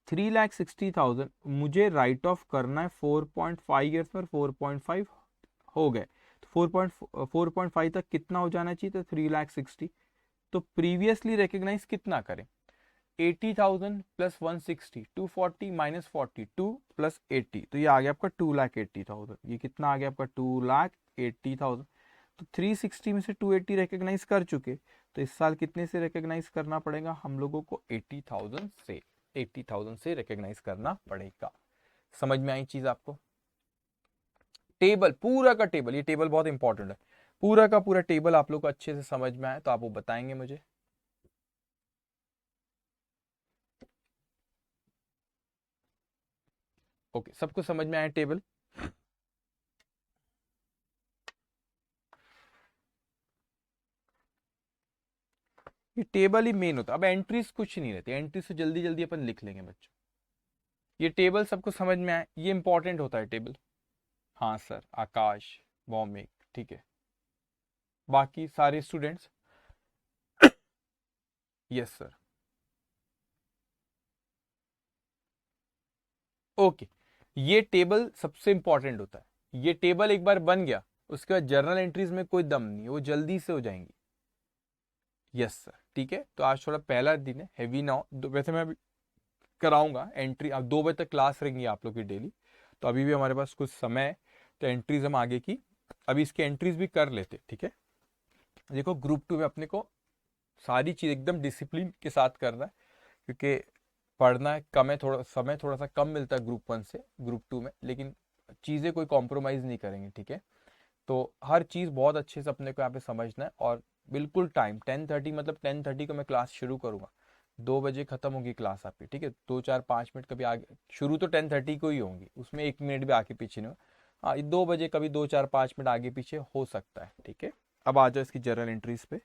3,60,000 मुझे राइट ऑफ करना है 4.5 ईयर्स पर, 4.5 हो गए, तो 4.5 तक कितना हो जाना चाहिए, तो 3,60,000। तो प्रीवियसली रिकॉग्नाइज कितना करें, 80,000 प्लस 160 240 माइनस 42 प्लस 80, तो ये आ गया आपका 2,80,000। ये कितना आ गया आपका 2,80,000। तो 360 में से 280 रिकॉग्नाइज कर चुके, तो इस साल कितने से रिकॉग्नाइज करना पड़ेगा हम लोगों को, 80,000 से रिकॉग्नाइज करना पड़ेगा। समझ में आई चीज आपको? टेबल, पूरा का टेबल, ये टेबल बहुत इंपॉर्टेंट है, पूरा का पूरा टेबल आप लोग को अच्छे से समझ में आए तो आप वो बताएंगे मुझे। ओके, सबको समझ में आया टेबल? ये टेबल ही मेन होता है। अब एंट्रीज कुछ नहीं रहती, एंट्रीज से जल्दी जल्दी अपन लिख लेंगे बच्चों। ये टेबल सबको समझ में आया, ये इंपॉर्टेंट होता है टेबल। हाँ सर, आकाश, भौमिक, ठीक है, बाकी सारे स्टूडेंट्स? Yes sir. ओके, ये टेबल सबसे इंपॉर्टेंट होता है। ये टेबल एक बार बन गया, उसके बाद जर्नल एंट्रीज में कोई दम नहीं है, वो जल्दी से हो जाएंगी। यस सर, ठीक है। तो आज थोड़ा पहला दिन है, हैवी ना हो, वैसे मैं अभी कराऊंगा एंट्री। अब 2 बजे तक क्लास रहेंगी आप लोग की डेली, तो अभी भी हमारे पास कुछ समय है, तो एंट्रीज हम आगे की अभी इसकी एंट्रीज भी कर लेते, ठीक है। देखो ग्रुप 2 में अपने को सारी चीज एकदम डिसिप्लिन के साथ करना है, क्योंकि पढ़ना है कम है, थोड़ा समय थोड़ा सा कम मिलता है ग्रुप 1 से ग्रुप 2 में, लेकिन चीज़ें कोई कॉम्प्रोमाइज़ नहीं करेंगे, ठीक है। तो हर चीज़ बहुत अच्छे से अपने को यहाँ पे समझना है, और बिल्कुल टाइम 10:30, मतलब 10:30 को मैं क्लास शुरू करूँगा, 2 बजे खत्म होगी क्लास आपकी, ठीक है। 2 4 5 मिनट कभी आगे शुरू तो 10:30 को ही होंगी, उसमें 1 मिनट भी आके पीछे नहीं हो। हाँ 2 बजे कभी 2 4 5 मिनट आगे पीछे हो सकता है, ठीक है। अब आ जाओ इसकी जर्नल एंट्रीज पे।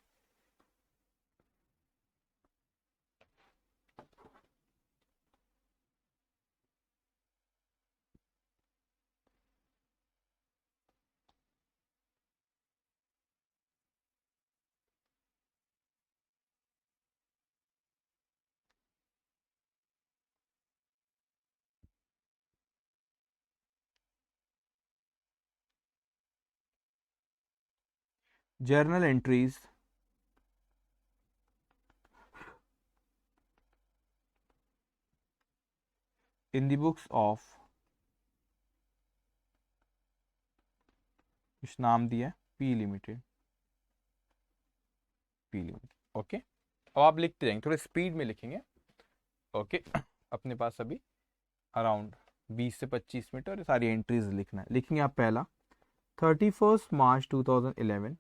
Journal entries in the books of, कुछ नाम दिया है, P limited, P limited, okay. अब आप लिखते जाएंगे, थोड़े स्पीड में लिखेंगे, ओके। अपने पास अभी अराउंड 20 से 25 मिनट और सारी एंट्रीज लिखना है। लिखेंगे आप पहला, 31st March 2011,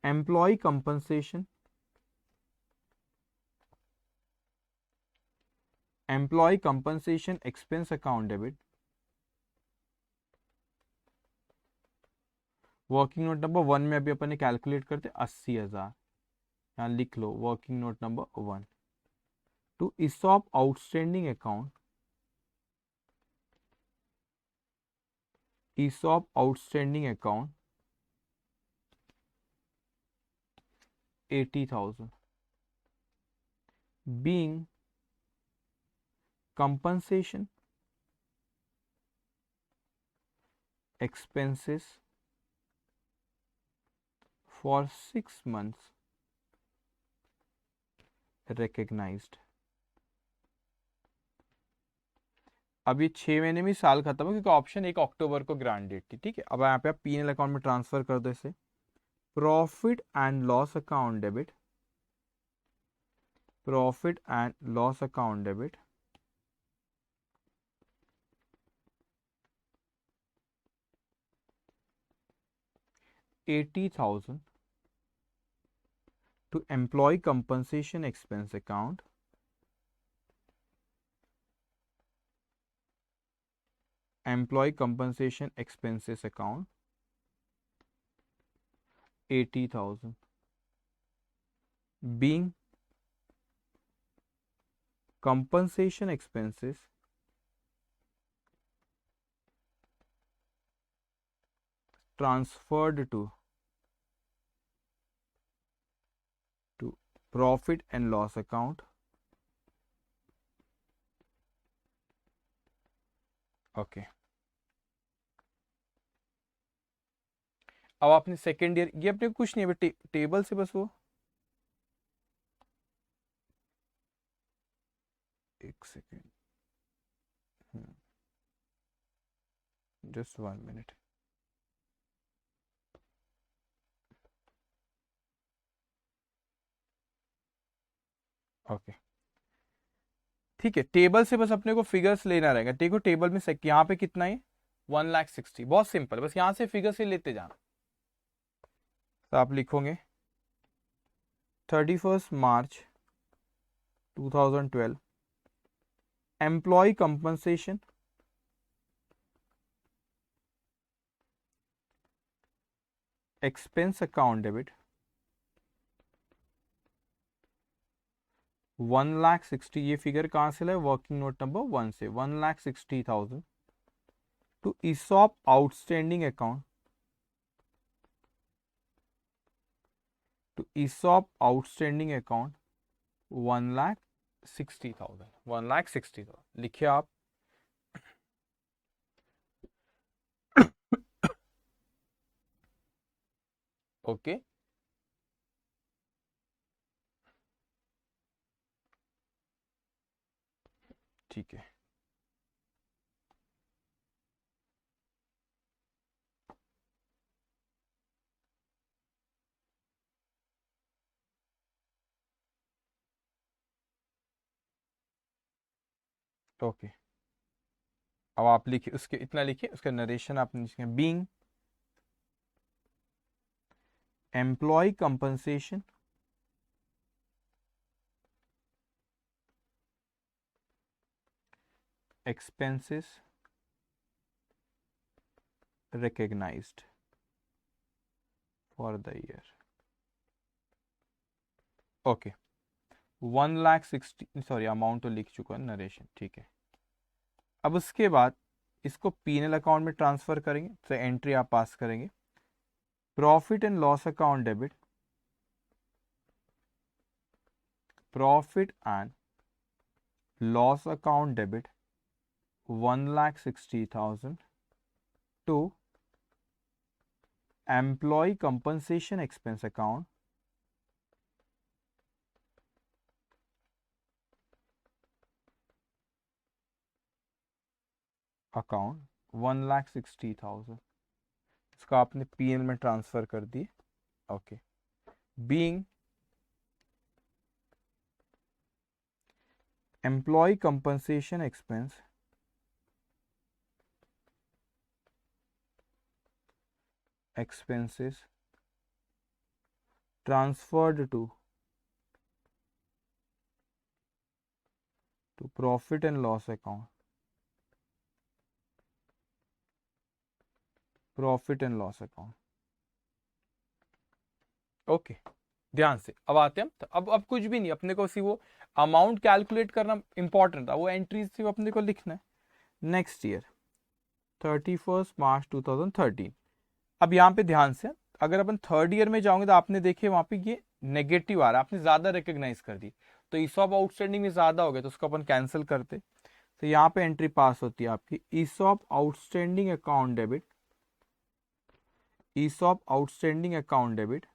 employ compensation, employee compensation expense account debit, working note number 1 में अभी अपन ने कैलकुलेट करते 80,000, यहाँ लिख लो working note number 1। To ESOP outstanding account, ESOP outstanding account 80,000, being compensation expenses for 6 months recognized। अब ये 6 महीने में साल खत्म हो, क्योंकि ऑप्शन 1 अक्टूबर को ग्रांट डेट थी, ठीक है। अब यहाँ पे आप P&L अकाउंट में ट्रांसफर कर दो इसे। Profit and loss account debit, profit and loss account debit 80,000 to employee compensation expense account, employee compensation expenses account 80,000, being compensation expenses transferred to profit and loss account, okay. अब आपने second year, ये अपने कुछ नहीं है table से बस वो, एक सेकेंड, जस्ट 1 मिनट, ओके, ठीक है। टेबल से बस अपने को फिगर्स लेना रहेगा। देखो टेबल में यहाँ पे कितना है, 1,60,000, बहुत सिंपल, बस यहाँ से फिगर से लेते जाना। तो आप लिखोगे 31st March 2012, employ compensation expense account debit 1,60,000, ये फिगर कहां से लाए, वर्किंग नोट नंबर 1 से, 1,60,000 to ESOP outstanding account, to ESOP outstanding account 1,60,000, 1,60,000 लिखिए आप। ओके, ठीक है। ओके, अब आप लिखिए उसके, इतना लिखिए, उसका नरेशन आपने लिखा, being employee compensation expenses recognized for the year. Okay 1,60,000 sorry amount तो लिख चुका है नरेशन, ठीक है। अब उसके बाद इसको पीएनएल अकाउंट में ट्रांसफर करेंगे, तो एंट्री आप पास करेंगे profit and loss account debit, profit and loss account debit 1,60,000 to employee compensation expense account account 1,60,000, इसको आपने पीएन में ट्रांसफर कर दिए। Okay being employee compensation expenses transferred to profit and loss account, profit and loss account. Okay ध्यान से अब आते हैं, तो अब कुछ भी नहीं, अपने को सी वो अमाउंट कैलकुलेट करना इंपॉर्टेंट था, वो एंट्रीज थी अपने को लिखना है। नेक्स्ट ईयर 31 मार्च 2013। अब यहाँ पे ध्यान से, अगर अपन थर्ड ईयर में जाओगे तो आपने देखे वहां पे ये नेगेटिव आ रहा है, आपने ज्यादा रिकॉग्नाइज कर दी, तो ईसॉप आउटस्टैंडिंग में ज्यादा हो गया, तो उसको अपन कैंसिल करते, तो यहाँ पे एंट्री पास होती है आपकी ESOP outstanding account debit, ESOP outstanding account debit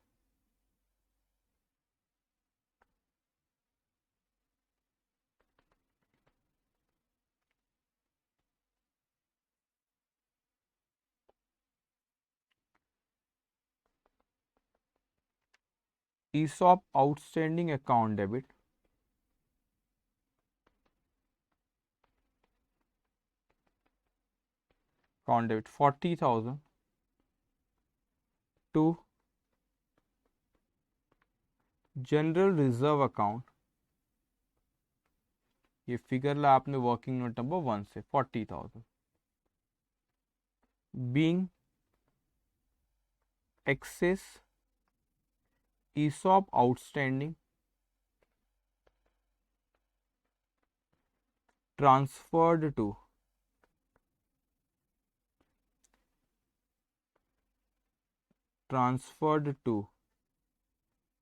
ESOP outstanding account debit account debit 40,000 to general reserve account, ये फिगर ला आपने वर्किंग नोट नंबर 1 से 40,000 being excess ESOP outstanding transferred to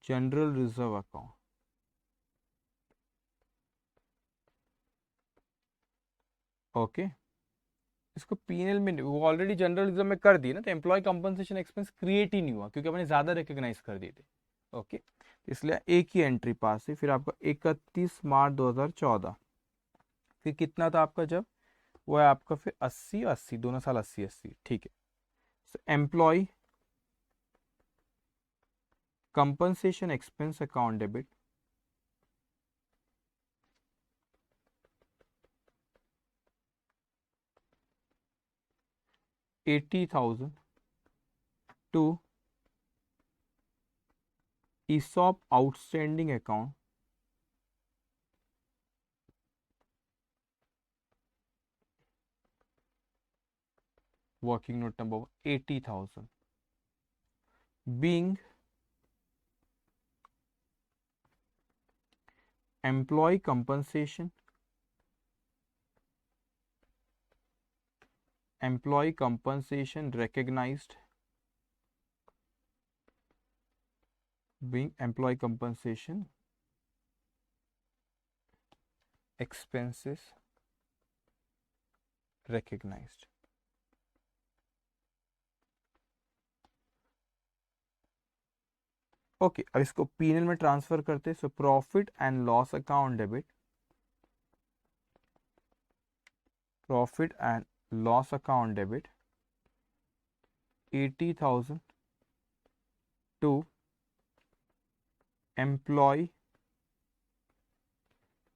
general reserve account. Okay इसको PNL में वो already general reserve में कर दिए ना, तो एम्प्लॉय कंपनसेशन एक्सपेंस क्रिएट ही नहीं हुआ क्योंकि अपने ज्यादा रिकॉग्नाइज कर दिए थे। ओके इसलिए एक ही एंट्री पास है। फिर आपका 31 मार्च 2014, फिर कितना था आपका, जब वो है आपका फिर 80 दोनों साल 80 ठीक है। Employ compensation expense account debit 80,000 to ESOP outstanding account working note number 80,000 being employee compensation recognized, being employee compensation expenses recognized। Okay अब इसको पीएनएल में ट्रांसफर करते, so profit and loss account debit, profit and loss account debit 80,000 to employee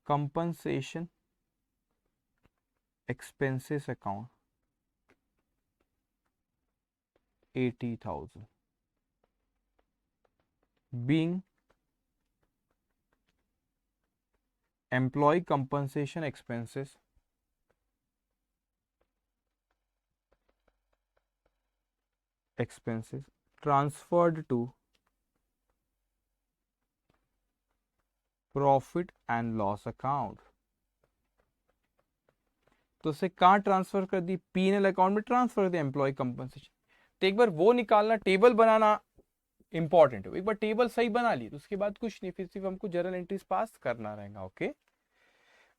compensation expenses account 80,000 being employee compensation expenses expenses transferred to profit and loss account. तो उसे कहां transfer कर दी, PNL account में transfer कर दिया, employee compensation. तो एक बार वो निकालना, टेबल बनाना इंपॉर्टेंट है। एक बार टेबल सही बना ली तो उसके बाद कुछ नहीं, फिर सिर्फ हमको जर्नल एंट्रीज पास करना रहेगा। ओके,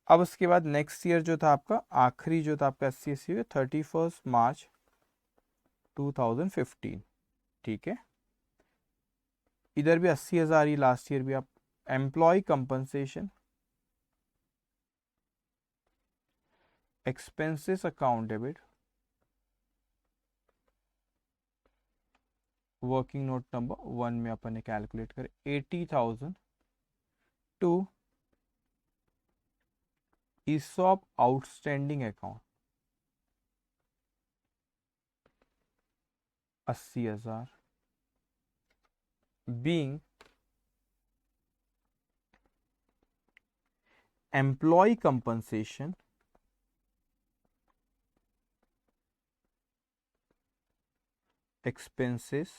अब उसके बाद नेक्स्ट ईयर जो था आपका, आखिरी जो था आपका SC 31 मार्च 2015। ठीक है, इधर भी 80,000 ही, लास्ट ईयर भी आप employee compensation expenses account debit, working note number 1 में अपन ने कैलकुलेट कर 80,000 to ESOP outstanding account 80,000 being employee compensation expenses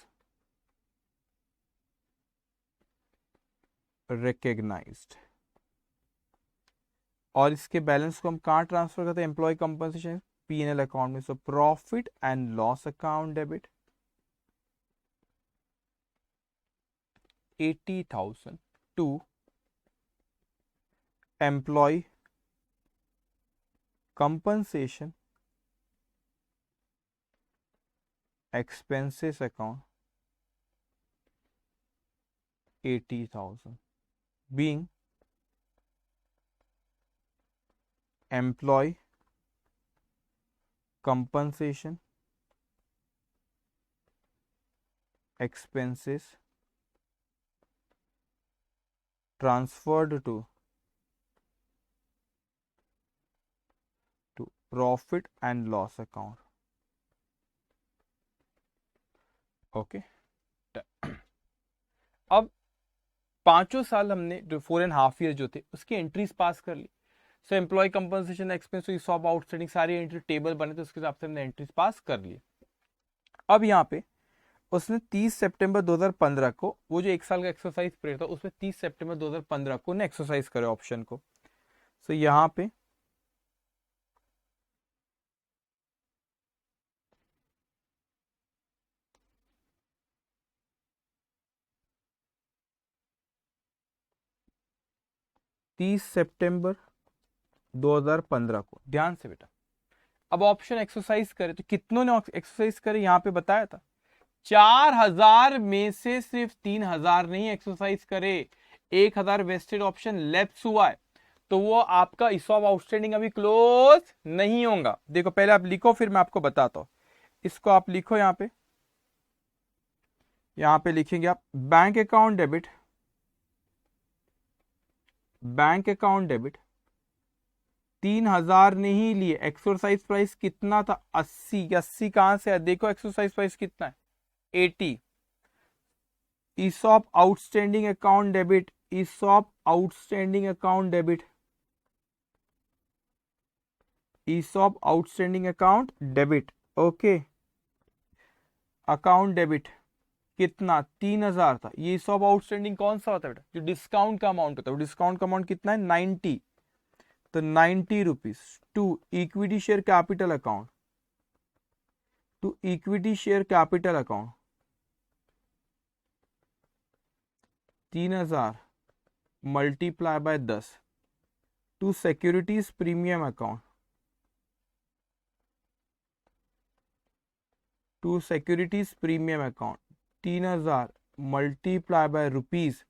recognized. और इसके बैलेंस को हम कहां ट्रांसफर करते हैं, एम्प्लॉय कंपनसेशन पीएनएल अकाउंट में। So profit and loss account debit 80,000 to employee compensation expenses account 80,000 being employee compensation expenses transferred to profit and loss account। Okay, अब पांचों साल हमने जो 4.5 ईयर जो थे उसकी एंट्रीज पास कर ली। So employee compensation expense, ESOP outstanding, सारी एंट्री टेबल बने तो उसके हिसाब से हमने एंट्रीज पास कर ली। अब यहाँ पे उसने 30 सितंबर 2015 को, वो जो एक साल का एक्सरसाइज पीरियड था उसमें 30 सितंबर 2015 को ने एक्सरसाइज करे ऑप्शन को। सो यहाँ पे September 2015 को, ध्यान से बेटा, अब ऑप्शन एक्सरसाइज करे तो कितनों ने एक्सरसाइज करे यहाँ पे बताया था। 4,000 में से सिर्फ 3,000 नहीं एक्सरसाइज करे, 1,000 वेस्टेड ऑप्शन लेफ्ट हुआ है, तो वो आपका ESOP आउटस्टैंडिंग अभी क्लोज नहीं होगा। देखो पहले आप लिखो फिर मैं आपको बताता हूं। इसको आप लिखो यहाँ पे लिखेंगे आप bank account debit, bank account debit 3,000 नहीं लिए। एक्सरसाइज प्राइस कितना था, 80। 80 कहां से है, देखो एक्सरसाइज प्राइस कितना है, 80। ESOP outstanding account debit, ESOP outstanding account debit, ESOP outstanding account debit. Okay, account debit कितना, 3,000 था। ये ESOP आउटस्टैंडिंग कौन सा होता है बेटा, जो डिस्काउंट का अमाउंट होता है। डिस्काउंट का अमाउंट कितना है, 90। तो 90 rupees to equity share capital account, to equity share capital account 3,000 multiply by 10 to securities premium account, to securities premium account 3,000 multiply by rupees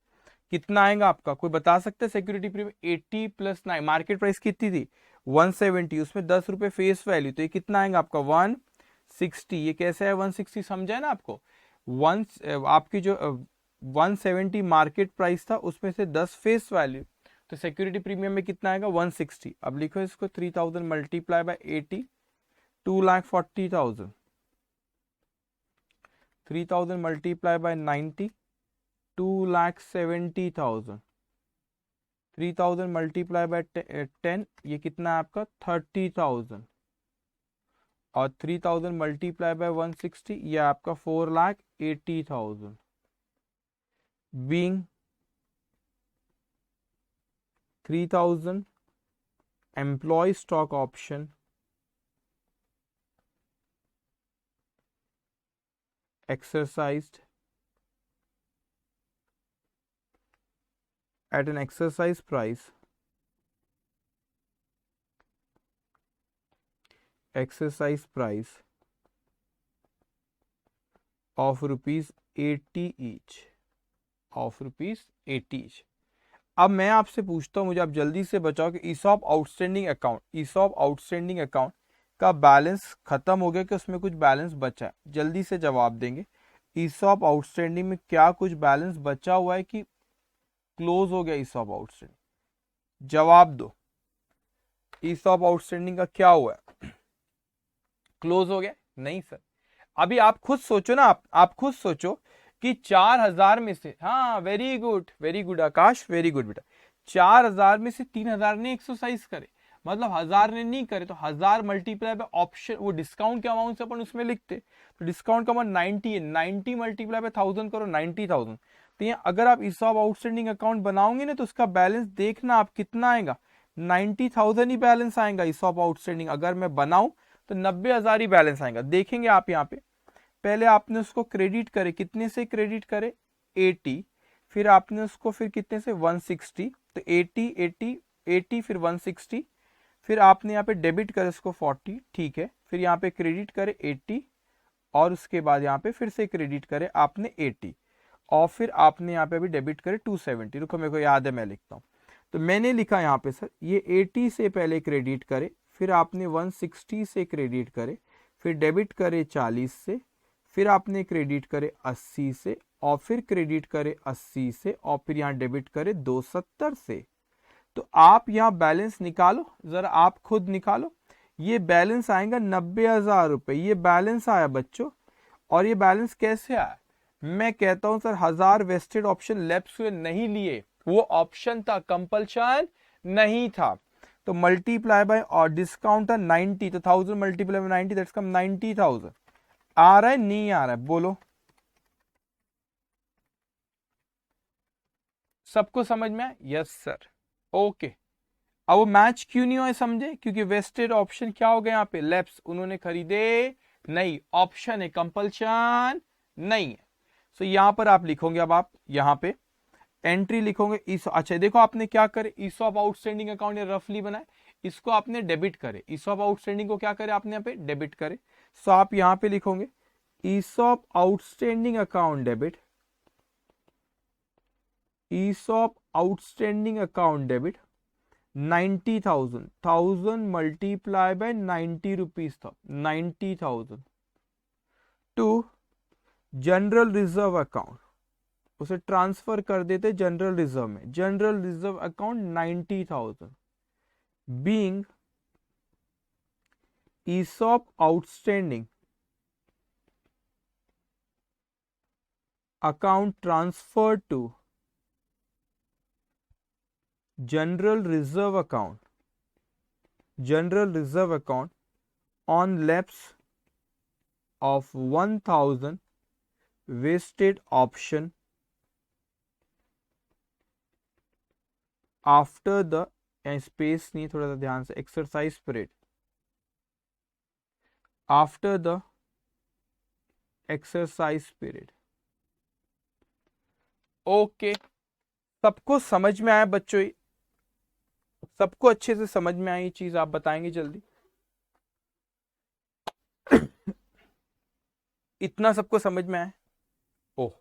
कितना आएगा आपका, कोई बता सकता है। Security premium 80 plus 9, market price कितनी थी 170, उसमें 10 रुपए फेस वैल्यू, तो ये कितना आएगा आपका 160। ये कैसे है 160, समझा है ना आपको। आपकी जो 170 मार्केट प्राइस था उसमें से 10 फेस वैल्यू, तो सिक्योरिटी प्रीमियम में कितना आएगा 160। अब लिखो इसको 3,000 multiply bye 80, 2,40,000। 3,000 multiply by 90, 2,70,000। 3,000 multiply by 10, ये कितना है आपका 30,000। और 3000 मल्टीप्लाई बाय 160, ये आपका 4,80,000 being 3000 employee stock option exercised at an exercise price of rupees 80 each of rupees 80 each। अब मैं आपसे पूछता हूं, मुझे आप जल्दी से बताओ कि ईसॉप आउटस्टैंडिंग अकाउंट का बैलेंस खत्म हो गया कि उसमें कुछ बैलेंस बचा है? जल्दी से जवाब देंगे। ईसॉप आउटस्टैंडिंग में क्या कुछ बैलेंस बचा हुआ है कि क्लोज हो गया ईसॉप आउटस्टैंडिंग? जवाब दो। ईसॉप आउटस्टैंडिंग का क्या हुआ है? क्लोज हो गया? नहीं सर। अभी आप खुद सोचो ना, आप खुद सोचो कि 4000 में से, हाँ वेरी गुड आकाश, वेरी गुड बेटा, 4000 में से 3000 ने एक्सरसाइज करे, मतलब 1000 ने नहीं करे, तो 1000 मल्टीप्लाई बाय ऑप्शन, वो डिस्काउंट के अमाउंट से अपन उसमें लिखते, तो डिस्काउंट का अमाउंट 90 है, 90 मल्टीप्लाई बाय 1000 करो, 90,000। तो यहाँ अगर आप ईसॉप आउटस्टैंडिंग अकाउंट बनाओगे ना, तो उसका बैलेंस देखना आप कितना आएगा, 90,000 ही बैलेंस आएगा ईसॉप आउटस्टैंडिंग। अगर मैं बनाऊं तो 90,000 ही बैलेंस आएगा। देखेंगे आप यहाँ पे, पहले आपने उसको क्रेडिट करे, कितने से क्रेडिट करे? 80, फिर आपने उसको फिर कितने से? 160, तो 80 फिर 160, फिर आपने यहाँ पे डेबिट करे उसको 40, ठीक है, फिर यहाँ पे क्रेडिट करे 80, और उसके बाद यहाँ पे फिर से क्रेडिट करे आपने 80, और फिर आपने यहाँ पे अभी डेबिट करे 270। रुको मेरे को याद है, मैं लिखता हूँ। तो मैंने लिखा यहाँ पे सर, ये 80 से पहले क्रेडिट करे, फिर आपने 160 से क्रेडिट करे, फिर डेबिट करे 40 से, फिर आपने क्रेडिट करे 80 से, और फिर क्रेडिट करे 80 से, और फिर यहाँ डेबिट करे 270 से। तो आप यहाँ बैलेंस निकालो, जरा आप खुद निकालो। ये बैलेंस आएगा 90,000 रुपए, ये बैलेंस आया बच्चों। और ये बैलेंस कैसे आया? मैं कहता हूं सर, 1000 वेस्टेड ऑप्शन लेफ्ट हुए नहीं लिए, वो ऑप्शन था, कंपल्शन नहीं था। तो मल्टीप्लाई बाय और डिस्काउंट था 90, तो 1000 मल्टीप्लाई बाय 90 दैट्स कम 90,000। आ रहा है नहीं आ रहा है? बोलो, सबको समझ में आया? Yes sir, okay. अब वो मैच क्यों नहीं हुआ समझे? क्योंकि वेस्टेड ऑप्शन क्या हो गया यहाँ पे? लेफ्ट, उन्होंने खरीदे नहीं, ऑप्शन है, कंपल्शन नहीं है। सो यहां पर आप लिखोगे, अब आप यहां पे एंट्री लिखोगे अच्छा देखो आपने क्या करे, ईसॉप आउटस्टैंडिंग अकाउंट रफली बनाए, इसको आपने डेबिट करे, ईसॉप आउटस्टैंडिंग को क्या करे आपने यहाँ पे? डेबिट करे। सो आप यहां पे लिखोगे ESOP outstanding account debit, ESOP outstanding account debit 90,000, 1000 multiply by 90 rupees था, 90,000 टू जनरल रिजर्व अकाउंट, उसे ट्रांसफर कर देते जनरल रिजर्व में, general reserve account 90,000 being ESOP outstanding account transfer to general reserve account on lapse of 1000 wasted option after the space नहीं, थोड़ा सा ध्यान से, exercise period, after the exercise period। Okay, सबको समझ में आया बच्चों? सबको अच्छे से समझ में आई चीज? आप बताएंगे जल्दी। इतना सबको समझ में आया? ओह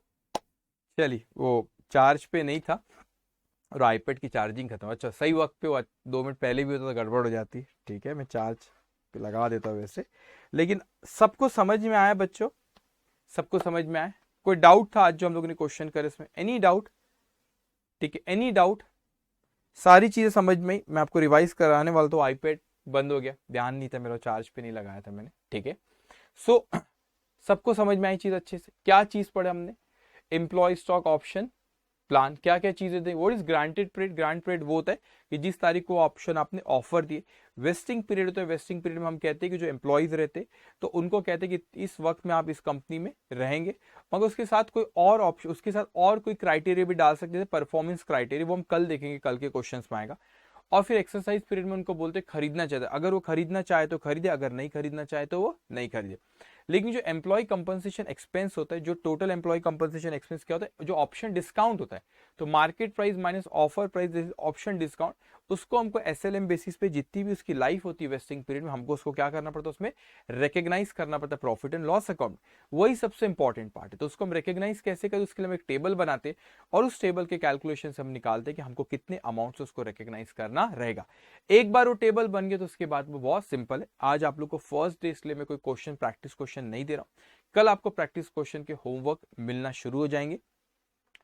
चलिए, वो चार्ज पे नहीं था और आईपैड की चार्जिंग खत्म। अच्छा सही वक्त पे, वो 2 मिनट पहले भी होता तो गड़बड़ हो जाती। ठीक है, मैं चार्ज पे लगा देता हूँ वैसे। लेकिन सबको समझ में आया बच्चों? सबको समझ में आया? कोई डाउट था आज जो हम लोगों ने क्वेश्चन करे इसमें? Any doubt? ठीक है, एनी डाउट? सारी चीजें समझ में? मैं आपको रिवाइज कराने वाला, तो आईपैड बंद हो गया, ध्यान नहीं था मेरा, चार्ज पे नहीं लगाया था मैंने। ठीक है, सो सबको समझ में आई चीज अच्छे से? क्या चीज पढ़े हमने? एम्प्लॉय स्टॉक ऑप्शन प्लान, क्या क्या चीजें थे। What is granted period? Grant period वो होता है कि जिस तारीख को ऑप्शन आपने ऑफर दिए। वेस्टिंग पीरियड होता है, वेस्टिंग पीरियड में हम कहते हैं कि जो एम्प्लॉयज रहते तो उनको कहते हैं कि इस वक्त में आप इस कंपनी में रहेंगे, मगर उसके साथ कोई और ऑप्शन, उसके साथ और कोई क्राइटेरिया भी डाल सकते हैं, परफॉर्मेंस क्राइटेरिया, वो हम कल देखेंगे, कल के क्वेश्चन में आएगा। और फिर एक्सरसाइज पीरियड में उनको बोलते हैं खरीदना चाहते, अगर वो खरीदना चाहे तो खरीदे, अगर नहीं खरीदना चाहे तो वो नहीं खरीदे। लेकिन जो एम्प्लॉय कंपनसेशन एक्सपेंस होता है, जो टोटल एम्प्लॉय कंपनसेशन एक्सपेंस क्या होता है, जो ऑप्शन डिस्काउंट होता है, तो market price minus offer price option discount, उसको हमको एसएलएम बेसिस पे जितनी भी उसकी लाइफ होती है वेस्टिंग पीरियड में, हमको उसको क्या करना पड़ता है, उसमें रिकग्नाइज करना पड़ता है प्रॉफिट एंड लॉस अकाउंट। वही सबसे इंपॉर्टेंट पार्ट है। तो उसको हम रिकग्नाइज कैसे करें, उसके लिए हम एक टेबल बनाते और उस टेबल के कैलकुलेशन से हम निकालते कि हमको कितने अमाउंट से उसको रिकग्नाइज करना रहेगा। एक बार वो टेबल बन गया तो उसके बाद वो बहुत सिंपल है। आज आप लोग को फर्स्ट डे, इसलिए मैं कोई क्वेश्चन प्रैक्टिस क्वेश्चन नहीं दे रहा हूं, कल आपको प्रैक्टिस क्वेश्चन के होमवर्क मिलना शुरू हो जाएंगे।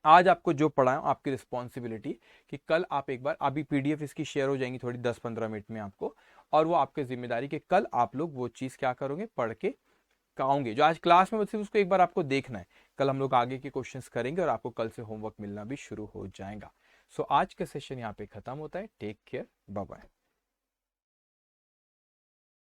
आज आपको जो पढ़ाया आपकी रिस्पॉन्सिबिलिटी कि कल आप एक बार, अभी पीडीएफ इसकी शेयर हो जाएंगी थोड़ी 10-15 मिनट में आपको, और वो आपकी जिम्मेदारी कि कल आप लोग वो चीज क्या करोगे, पढ़ के खाओगे। जो आज क्लास में सिर्फ उसको एक बार आपको देखना है, कल हम लोग आगे के क्वेश्चंस करेंगे और आपको कल से होमवर्क मिलना भी शुरू हो जाएगा। सो आज का सेशन यहाँ पे खत्म होता है। Take care, bye bye.